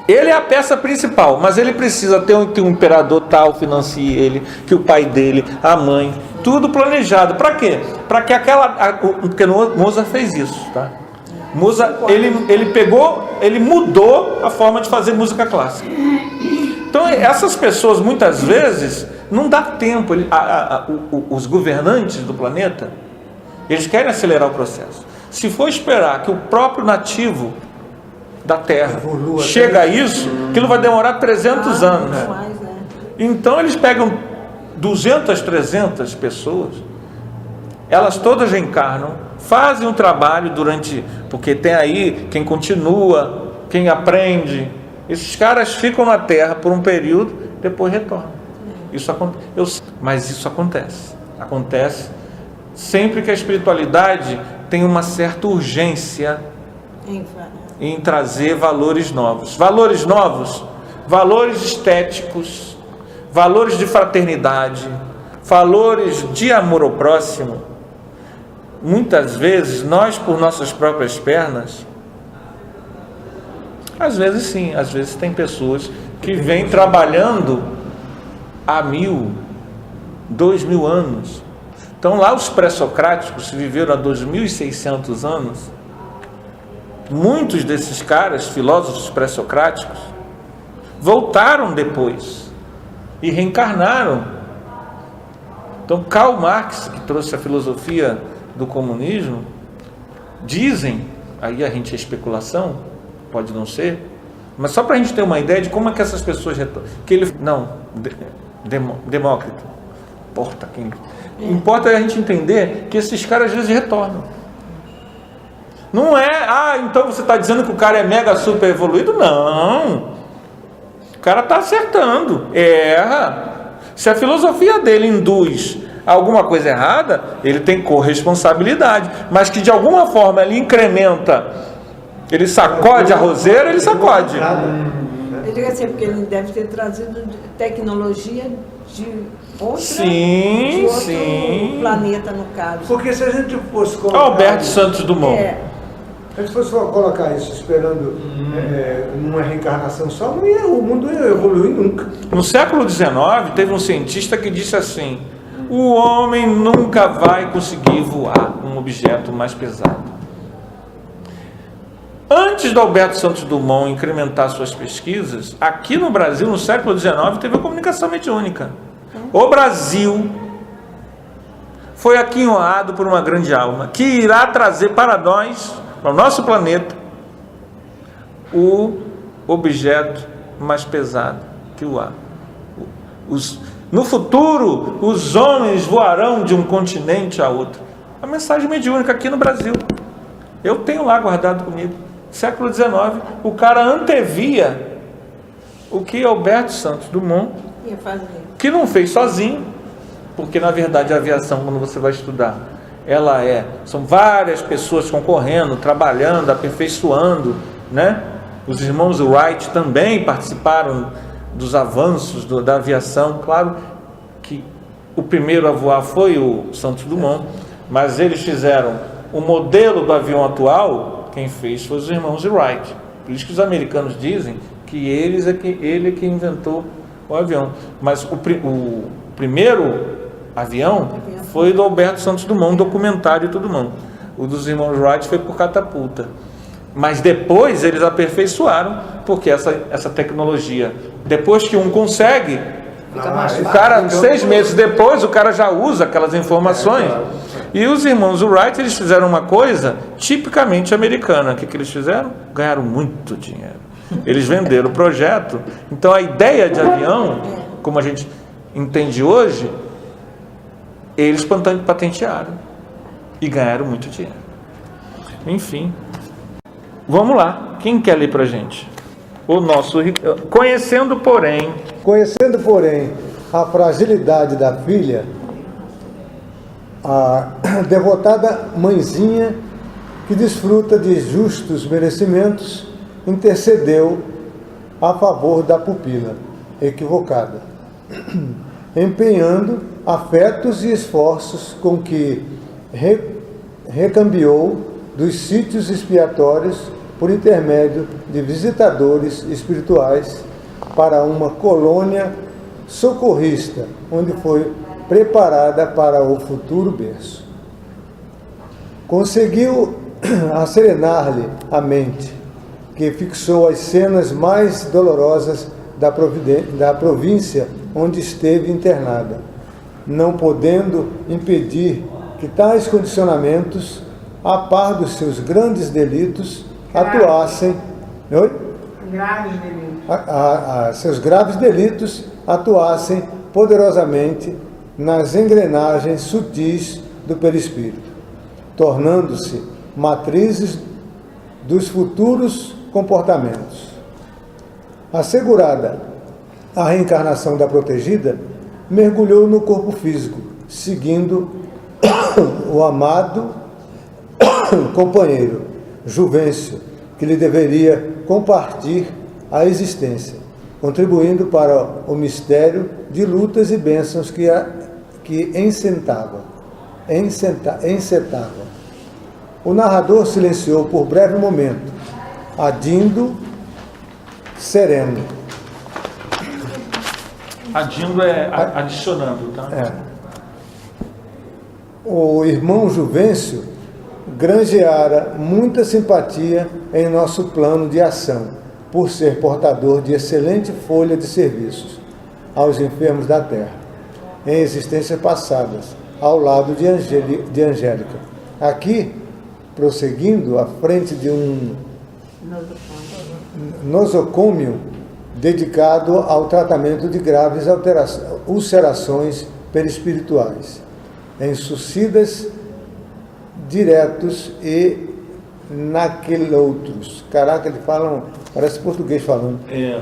Ele é a peça principal, mas ele precisa ter um imperador tal, financie ele, que o pai dele, a mãe, tudo planejado. Para quê? Para que porque Mozart fez isso, tá? Mozart, ele mudou a forma de fazer música clássica. Então, essas pessoas, muitas vezes, não dá tempo. Os governantes do planeta, eles querem acelerar o processo. Se for esperar que o próprio nativo da Terra chega a isso, aquilo vai demorar 300 anos. Então, eles pegam 200, 300 pessoas, elas todas reencarnam, fazem um trabalho porque tem aí quem continua, quem aprende. Esses caras ficam na Terra por um período, depois retornam. Mas isso acontece. Acontece sempre que a espiritualidade tem uma certa urgência em trazer valores novos. Valores novos, valores estéticos, valores de fraternidade, valores de amor ao próximo. Muitas vezes, nós, por nossas próprias pernas, às vezes sim, às vezes tem pessoas que vêm trabalhando há 1000, 2000 anos. Então lá os pré-socráticos viveram há 2600 anos. Muitos desses caras, filósofos pré-socráticos, voltaram depois e reencarnaram. Então Karl Marx, que trouxe a filosofia do comunismo, dizem, aí a gente é especulação, pode não ser, mas só para a gente ter uma ideia de como é que essas pessoas retornam. Demócrito, importa a gente entender que esses caras às vezes retornam. Não é, então você está dizendo que o cara é mega super evoluído? Não, o cara está acertando, erra. Se a filosofia dele induz alguma coisa errada, ele tem corresponsabilidade, mas que de alguma forma ele incrementa, ele sacode a roseira, ele sacode. Eu digo assim, porque ele deve ter trazido tecnologia de outro planeta, no caso. Porque se a gente fosse colocar... Alberto Santos Dumont. Se a gente fosse colocar isso esperando numa reencarnação só, o mundo não ia evoluir nunca. No século XIX, teve um cientista que disse assim: o homem nunca vai conseguir voar um objeto mais pesado. Antes do Alberto Santos Dumont incrementar suas pesquisas, aqui no Brasil, no século XIX, teve a comunicação mediúnica. O Brasil foi aquinhoado por uma grande alma que irá trazer para nós, para o nosso planeta, o objeto mais pesado que o ar. No futuro, os homens voarão de um continente a outro. A mensagem mediúnica aqui no Brasil. Eu tenho lá guardado comigo. Século XIX, o cara antevia o que Alberto Santos Dumont, que não fez sozinho, porque na verdade a aviação, quando você vai estudar, são várias pessoas concorrendo, trabalhando, aperfeiçoando, né? Os irmãos Wright também participaram dos avanços da aviação. Claro que o primeiro a voar foi o Santos Dumont, mas eles fizeram o modelo do avião atual. Quem fez foi os irmãos Wright. Por isso que os americanos dizem que ele é que inventou o avião. Mas o primeiro avião foi do Alberto Santos Dumont, documentário do Dumont. O dos irmãos Wright foi por catapulta. Mas depois eles aperfeiçoaram, porque essa tecnologia, depois que um consegue, o cara, 6 meses depois, o cara já usa aquelas informações. E os irmãos Wright, eles fizeram uma coisa tipicamente americana. O que eles fizeram? Ganharam muito dinheiro. Eles venderam o projeto. Então a ideia de avião, como a gente entende hoje, eles patentearam e ganharam muito dinheiro. Enfim, vamos lá. Quem quer ler pra gente? o nosso conhecendo, porém, a fragilidade da filha, a devotada mãezinha, que desfruta de justos merecimentos, intercedeu a favor da pupila equivocada, empenhando afetos e esforços com que recambiou dos sítios expiatórios por intermédio de visitadores espirituais para uma colônia socorrista, onde foi preparada para o futuro berço. Conseguiu acerenar-lhe a mente, que fixou as cenas mais dolorosas da província onde esteve internada, não podendo impedir que tais condicionamentos, a par dos seus grandes delitos, atuassem... Oi? Graves delitos. Seus graves delitos atuassem poderosamente nas engrenagens sutis do perispírito, tornando-se matrizes dos futuros comportamentos. Assegurada a reencarnação da protegida, mergulhou no corpo físico, seguindo o amado companheiro, Juvencio, que lhe deveria compartir a existência, contribuindo para o mistério de lutas e bênçãos que encetava. O narrador silenciou por breve momento, adindo sereno. Adindo é adicionando, tá? O irmão Juvencio granjeara muita simpatia em nosso plano de ação, por ser portador de excelente folha de serviços aos enfermos da terra, em existências passadas, ao lado de Angélica. Aqui, prosseguindo à frente de um nosocômio dedicado ao tratamento de graves ulcerações perispirituais, em suicidas diretos e naqueloutros. Caraca, eles falam, parece português falando. É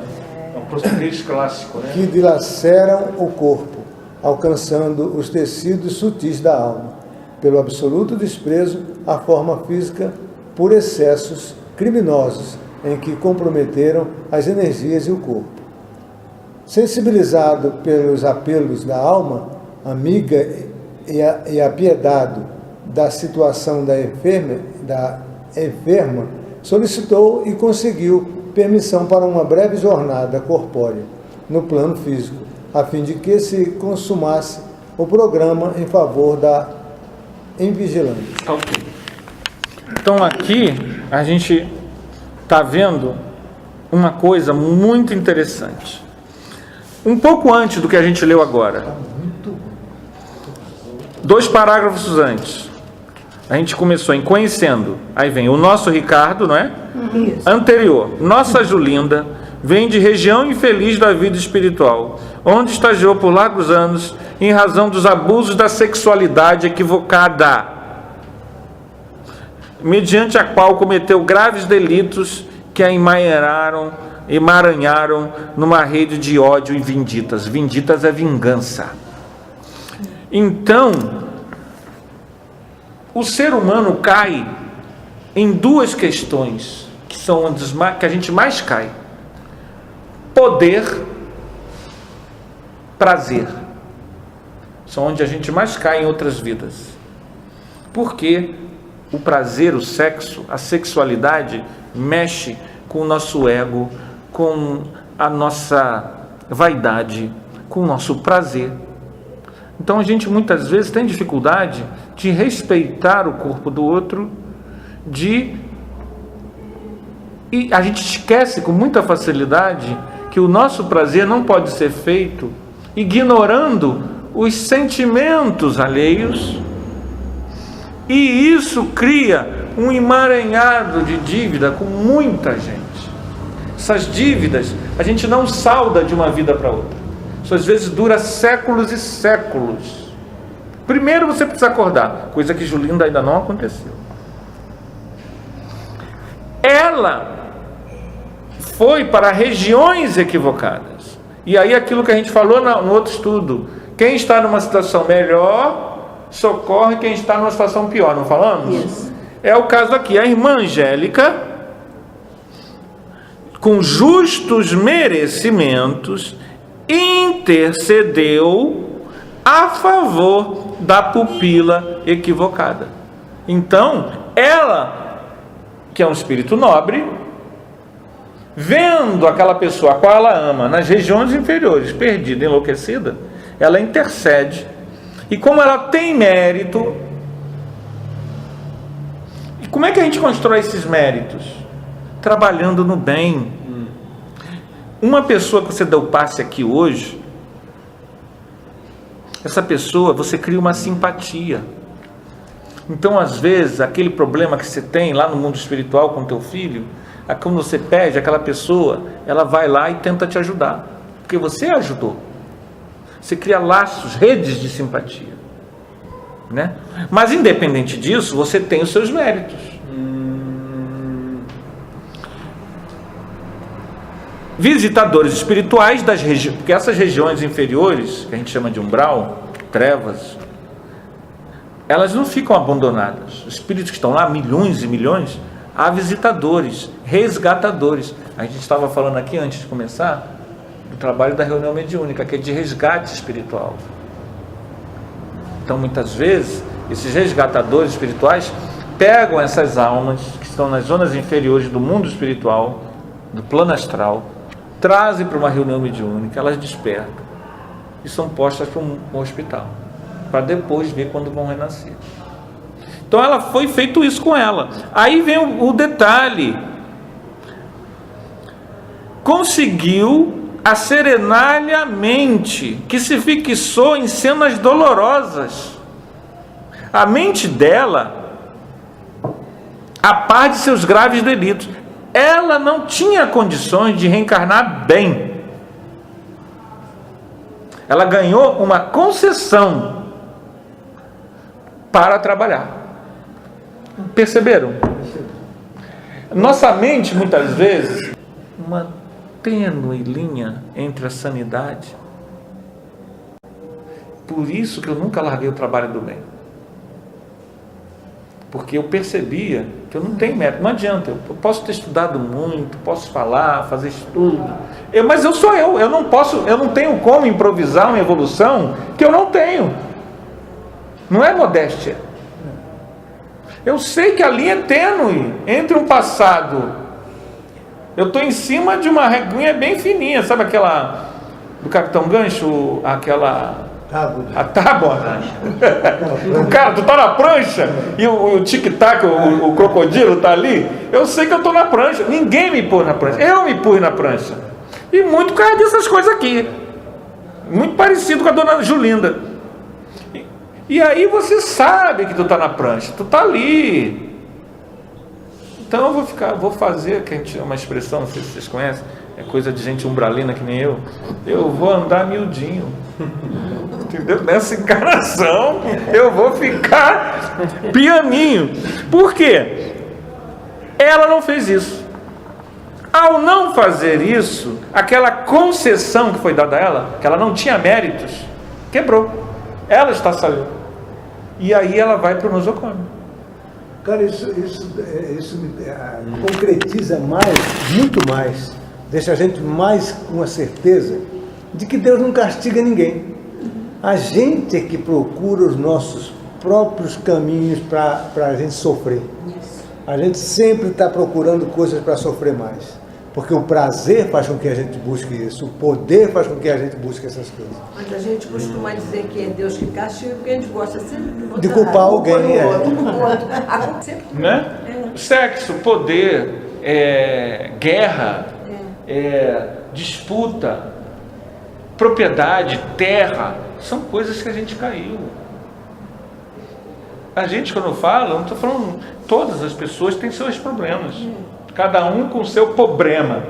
um português clássico, né? Que dilaceram o corpo, alcançando os tecidos sutis da alma, pelo absoluto desprezo à forma física, por excessos criminosos em que comprometeram as energias e o corpo. Sensibilizado pelos apelos da alma amiga e apiedado da situação da enferma, solicitou e conseguiu permissão para uma breve jornada corpórea no plano físico, a fim de que se consumasse o programa em favor da invigilante. Ok. Então aqui a gente está vendo uma coisa muito interessante. Um pouco antes do que a gente leu agora, 2 parágrafos antes, a gente começou em conhecendo, aí vem o nosso Ricardo, não é? Isso. Anterior, nossa Julinda vem de região infeliz da vida espiritual, onde estagiou por largos anos em razão dos abusos da sexualidade equivocada, mediante a qual cometeu graves delitos que a emaranharam numa rede de ódio e vinditas. Vinditas é vingança. Então, o ser humano cai em 2 questões, que são as que a gente mais cai: poder, prazer. São onde a gente mais cai em outras vidas. Porque o prazer, o sexo, a sexualidade mexe com o nosso ego, com a nossa vaidade, com o nosso prazer. Então a gente muitas vezes tem dificuldade de respeitar o corpo do outro, e a gente esquece com muita facilidade que o nosso prazer não pode ser feito ignorando os sentimentos alheios, e isso cria um emaranhado de dívida com muita gente. Essas dívidas a gente não salda de uma vida para outra. Isso às vezes dura séculos e séculos. Primeiro você precisa acordar, coisa que Julinda ainda não aconteceu. Ela foi para regiões equivocadas. E aí aquilo que a gente falou no outro estudo, quem está numa situação melhor, socorre quem está numa situação pior, não falamos? Isso. É o caso aqui, a irmã Angélica, com justos merecimentos, intercedeu a favor da pupila equivocada. Então, ela, que é um espírito nobre, vendo aquela pessoa a qual ela ama nas regiões inferiores, perdida, enlouquecida, ela intercede. E como ela tem mérito, e como é que a gente constrói esses méritos? Trabalhando no bem. Uma pessoa que você deu passe aqui hoje, essa pessoa, você cria uma simpatia. Então, às vezes, aquele problema que você tem lá no mundo espiritual com teu filho, quando você pede, aquela pessoa, ela vai lá e tenta te ajudar, porque você ajudou. Você cria laços, redes de simpatia, né? Mas independente disso, você tem os seus méritos. Visitadores espirituais das regiões, porque essas regiões inferiores, que a gente chama de umbral, trevas, elas não ficam abandonadas. Os espíritos que estão lá, milhões e milhões, há visitadores, resgatadores. A gente estava falando aqui antes de começar do trabalho da reunião mediúnica, que é de resgate espiritual. Então, muitas vezes, esses resgatadores espirituais pegam essas almas que estão nas zonas inferiores do mundo espiritual, do plano astral, trazem para uma reunião mediúnica, elas despertam e são postas para um hospital, para depois ver quando vão renascer. Então ela foi feito isso com ela. Aí vem o detalhe: conseguiu acerenar-lhe a mente, que se fixou em cenas dolorosas. A mente dela, a par de seus graves delitos, ela não tinha condições de reencarnar bem. Ela ganhou uma concessão para trabalhar. Perceberam? Nossa mente, muitas vezes, uma tênue linha entre a sanidade. Por isso que eu nunca larguei o trabalho do bem. Porque eu percebia que eu não tenho mérito, não adianta, eu posso ter estudado muito, posso falar, fazer estudo, mas eu sou eu não tenho como improvisar uma evolução que eu não tenho. Não é modéstia. Eu sei que a linha é tênue entre um passado, eu estou em cima de uma reguinha bem fininha, sabe aquela do Capitão Gancho, aquela... a tábua. O cara, tu tá na prancha e o tic-tac, o crocodilo tá ali. Eu sei que eu tô na prancha. Ninguém me pôs na prancha. Eu me pus na prancha. E muito por causa dessas coisas aqui. Muito parecido com a dona Julinda. E aí você sabe que tu tá na prancha. Tu tá ali. Então eu vou fazer, que a gente uma expressão, não sei se vocês conhecem, é coisa de gente umbralina que nem eu. Eu vou andar miudinho. Entendeu? Nessa encarnação eu vou ficar pianinho. Por quê? Ela não fez isso. Ao não fazer isso, aquela concessão que foi dada a ela, que ela não tinha méritos, quebrou. Ela está saindo. E aí ela vai para o nosocômio. Cara, isso concretiza mais, muito mais, deixa a gente mais com a certeza de que Deus não castiga ninguém. A gente é que procura os nossos próprios caminhos para a gente sofrer. A gente sempre está procurando coisas para sofrer mais. Porque o prazer faz com que a gente busque isso, o poder faz com que a gente busque essas coisas. Mas a gente costuma dizer que é Deus que castiga, porque a gente gosta sempre de culpar alguém. Né? Sexo, poder, guerra, disputa, propriedade, terra, são coisas que a gente caiu. A gente, quando fala, não estou falando, todas as pessoas têm seus problemas. Cada um com seu problema.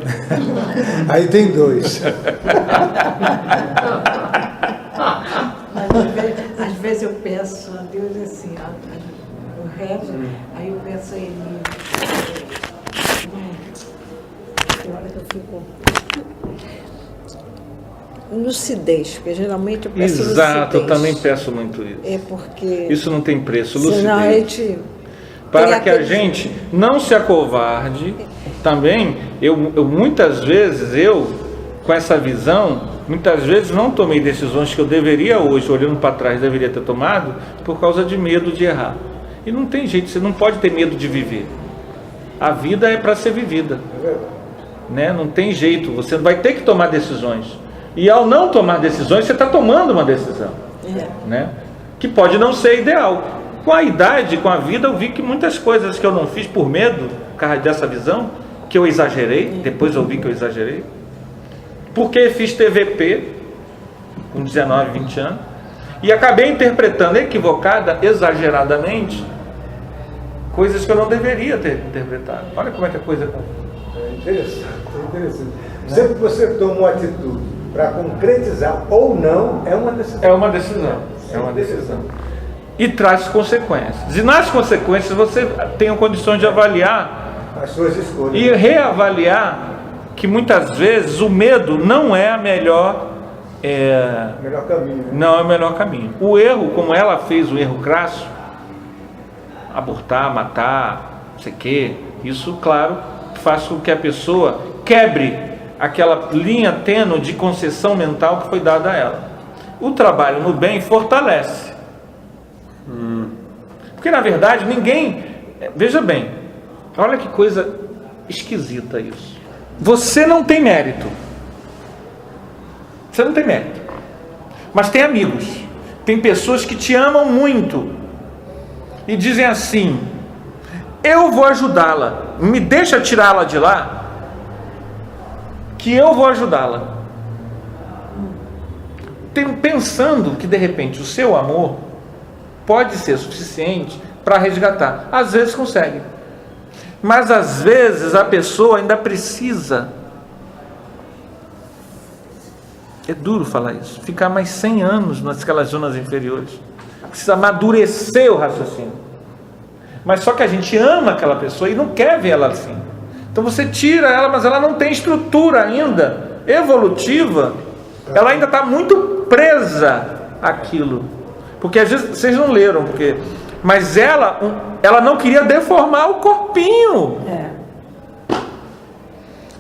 Aí tem dois. Mas às vezes eu peço a Deus assim, eu rezo, aí eu peço a Ele. Que hora que eu Lucidez, porque geralmente eu peço Exato, eu lucidez. também peço muito isso. É porque... Isso não tem preço, senão a lucidez. gente... Para tem que a aquele- gente não se acovarde. Também, eu muitas vezes, com essa visão, muitas vezes não tomei decisões que eu deveria hoje, olhando para trás, deveria ter tomado, por causa de medo de errar. E não tem jeito, você não pode ter medo de viver. A vida é para ser vivida. Né? Não tem jeito, você vai ter que tomar decisões. E ao não tomar decisões, você está tomando uma decisão. Né? Que pode não ser ideal. Com a idade, com a vida, eu vi que muitas coisas que eu não fiz por medo, por causa dessa visão, que eu exagerei, depois eu vi que eu exagerei. Porque fiz TVP, com 19, 20 anos, e acabei interpretando equivocada, exageradamente, coisas que eu não deveria ter interpretado. Olha como é que a coisa é confusa. É interessante, é interessante. Sempre que você toma uma atitude para concretizar ou não, é uma decisão. É uma decisão, é uma decisão. E traz consequências. E nas consequências você tem condições de avaliar As suas escolhas. e reavaliar que muitas vezes o medo não é a melhor, Melhor caminho. Né? não é o melhor caminho. O erro, como ela fez o erro crasso, abortar, matar, não sei o quê, isso, claro, faz com que a pessoa quebre aquela linha tênue de concessão mental que foi dada a ela. O trabalho no bem fortalece. Porque na verdade ninguém, veja bem, olha que coisa esquisita isso. Você não tem mérito. Você não tem mérito. Mas tem amigos. Tem pessoas que te amam muito e dizem assim: eu vou ajudá-la, me deixa tirá-la de lá, que eu vou ajudá-la. Pensando que de repente o seu amor pode ser suficiente para resgatar. Às vezes consegue, mas às vezes a pessoa ainda precisa, é duro falar isso, ficar mais 100 anos naquelas zonas inferiores, precisa amadurecer o raciocínio. Mas só que a gente ama aquela pessoa e não quer ver ela assim. Então você tira ela, mas ela não tem estrutura ainda evolutiva, ela ainda está muito presa àquilo. Porque às vezes vocês não leram, mas ela não queria deformar o corpinho.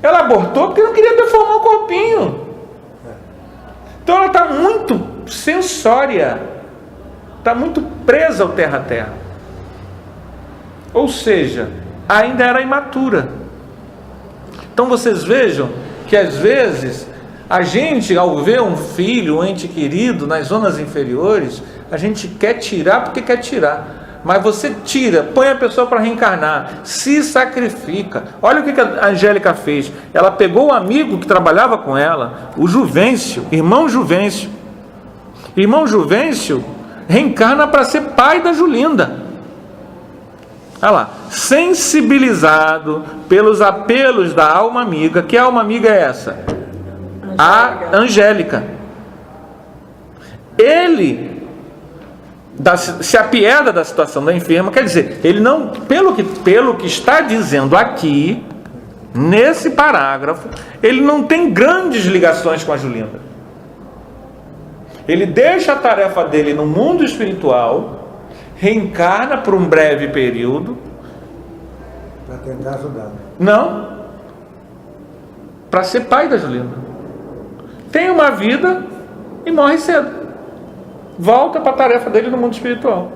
Ela abortou porque não queria deformar o corpinho. Então ela está muito sensória, está muito presa ao terra-terra. Ou seja, ainda era imatura. Então vocês vejam que às vezes a gente, ao ver um filho, um ente querido nas zonas inferiores, a gente quer tirar porque quer tirar. Mas você tira, põe a pessoa para reencarnar, se sacrifica. Olha o que a Angélica fez. Ela pegou o amigo que trabalhava com ela, o Juvencio, irmão Juvencio. Irmão Juvencio reencarna para ser pai da Julinda. Olha lá, sensibilizado pelos apelos da alma amiga. Que alma amiga é essa? A Angélica. Ele se apieda da situação da enferma, quer dizer, ele não, pelo que está dizendo aqui, nesse parágrafo, ele não tem grandes ligações com a Julinda. Ele deixa a tarefa dele no mundo espiritual, reencarna por um breve período. Para tentar ajudar. Não. Para ser pai da Julinda. Tem uma vida e morre cedo. Volta para a tarefa dele no mundo espiritual.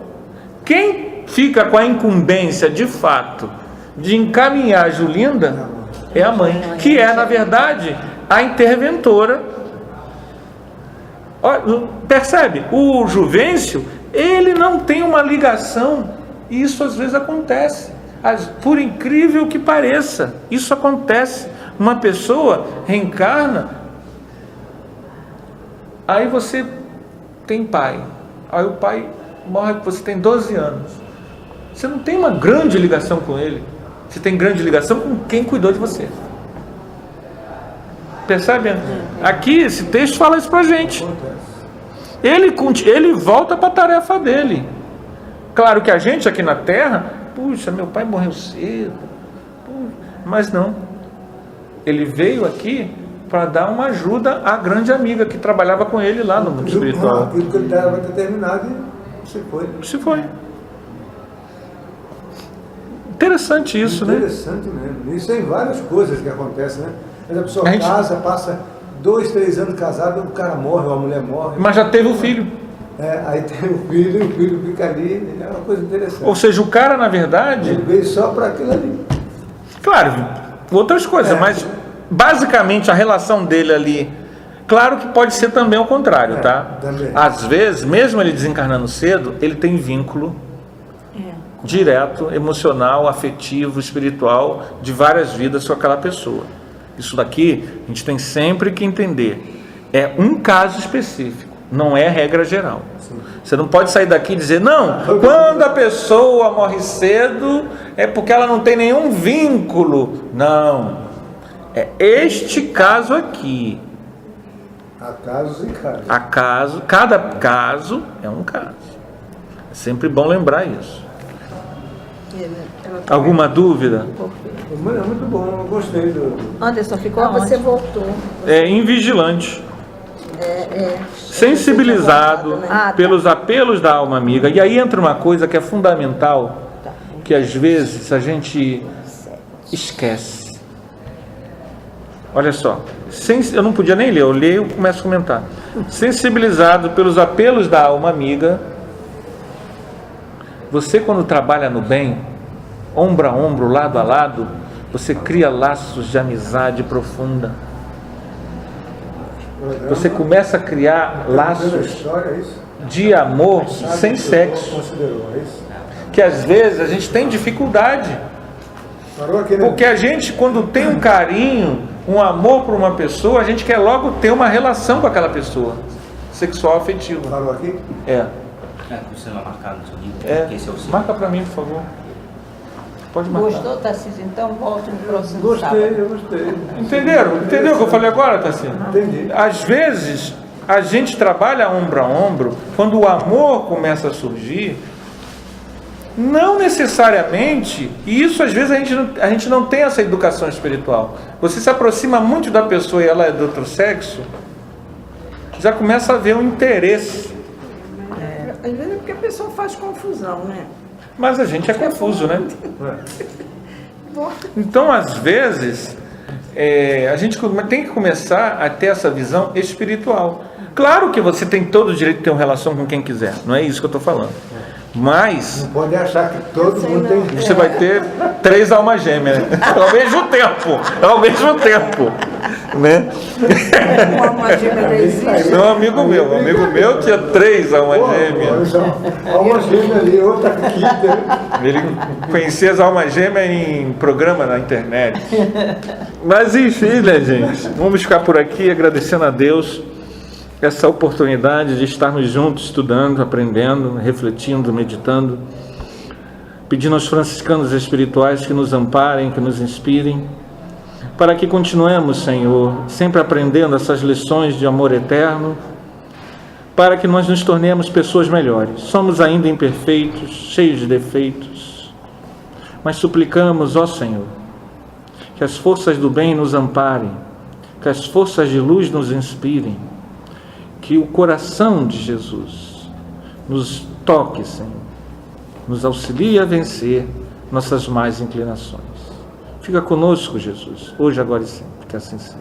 Quem fica com a incumbência de fato de encaminhar a Julinda é a mãe, que é na verdade a interventora. Percebe? O Juvencio, ele não tem uma ligação, e isso às vezes acontece, por incrível que pareça, isso acontece. Uma pessoa reencarna, aí você tem pai, aí o pai morre, você tem 12 anos, você não tem uma grande ligação com ele, você tem grande ligação com quem cuidou de você. Percebe? Aqui esse texto fala isso pra gente. Ele volta para a tarefa dele. Claro que a gente aqui na Terra, puxa, meu pai morreu cedo, mas não. Ele veio aqui para dar uma ajuda à grande amiga que trabalhava com ele lá no mundo espiritual. Aquilo que ele estava determinado e se foi. Se foi. Interessante isso, né? Interessante mesmo. Isso tem várias coisas que acontecem, né? Mas a pessoa A gente- casa, passa 2, 3 anos casado, o cara morre, ou a mulher morre. Mas já teve o filho. Aí tem o filho fica ali, é uma coisa interessante. Ou seja, o cara, na verdade, Ele veio só para aquilo ali. claro, outras coisas, mas basicamente a relação dele ali, claro que pode ser também o contrário, tá? também. Às vezes, mesmo ele desencarnando cedo, ele tem vínculo direto, emocional, afetivo, espiritual, de várias vidas com aquela pessoa. Isso daqui a gente tem sempre que entender. É um caso específico, não é regra geral. Você não pode sair daqui e dizer, não, quando a pessoa morre cedo é porque ela não tem nenhum vínculo. Não. É este caso aqui. Há casos e casos. Cada caso é um caso. É sempre bom lembrar isso. Alguma dúvida? É muito bom, eu gostei do. Anderson, ficou Você aonde? voltou. É invigilante. Sensibilizado tá. pelos apelos da alma amiga. E aí entra uma coisa que é fundamental, que às vezes a gente esquece. Olha só, eu não podia nem ler, eu leio e começo a comentar. Sensibilizado pelos apelos da alma amiga, você quando trabalha no bem, ombro a ombro, lado a lado, você cria laços de amizade profunda. Você começa a criar laços História, é isso? de amor sem sexo, Considerou, é isso? que às vezes a gente tem dificuldade, Parou aqui, né? porque a gente quando tem um carinho, um amor por uma pessoa, a gente quer logo ter uma relação com aquela pessoa, sexual afetiva. Parou aqui? É, Você não marcar no seu livro, porque esse é o seu. marca para mim, por favor. Pode marcar. Gostou, Tarcísio? Então volte no próximo Gostei, sábado. eu gostei. Entenderam? Entendeu o que eu falei agora, Tarcísio? Entendi. Às vezes a gente trabalha ombro a ombro, quando o amor começa a surgir, não necessariamente, e isso às vezes a gente não tem essa educação espiritual. Você se aproxima muito da pessoa e ela é do outro sexo, já começa a haver um interesse. Às vezes é porque a pessoa faz confusão, né? Mas a gente é confuso, né? Então, às vezes, a gente tem que começar a ter essa visão espiritual. Claro que você tem todo o direito de ter uma relação com quem quiser, não é isso que eu estou falando. Mas Não pode achar que todo mundo tem. você vai ter 3 almas gêmeas, né? Ao mesmo tempo, né? Uma alma gêmea não existe. Não, um amigo meu tinha 3 almas gêmeas. Há uma gêmea ali, outra aqui. Ele conhecia as almas gêmeas em programa na internet. Mas enfim, né, gente? Vamos ficar por aqui agradecendo a Deus essa oportunidade de estarmos juntos, estudando, aprendendo, refletindo, meditando, pedindo aos franciscanos espirituais que nos amparem, que nos inspirem, para que continuemos, Senhor, sempre aprendendo essas lições de amor eterno, para que nós nos tornemos pessoas melhores. Somos ainda imperfeitos, cheios de defeitos, mas suplicamos, ó Senhor, que as forças do bem nos amparem, que as forças de luz nos inspirem, que o coração de Jesus nos toque, Senhor, nos auxilie a vencer nossas más inclinações. Fica conosco, Jesus, hoje, agora e sempre, que assim seja.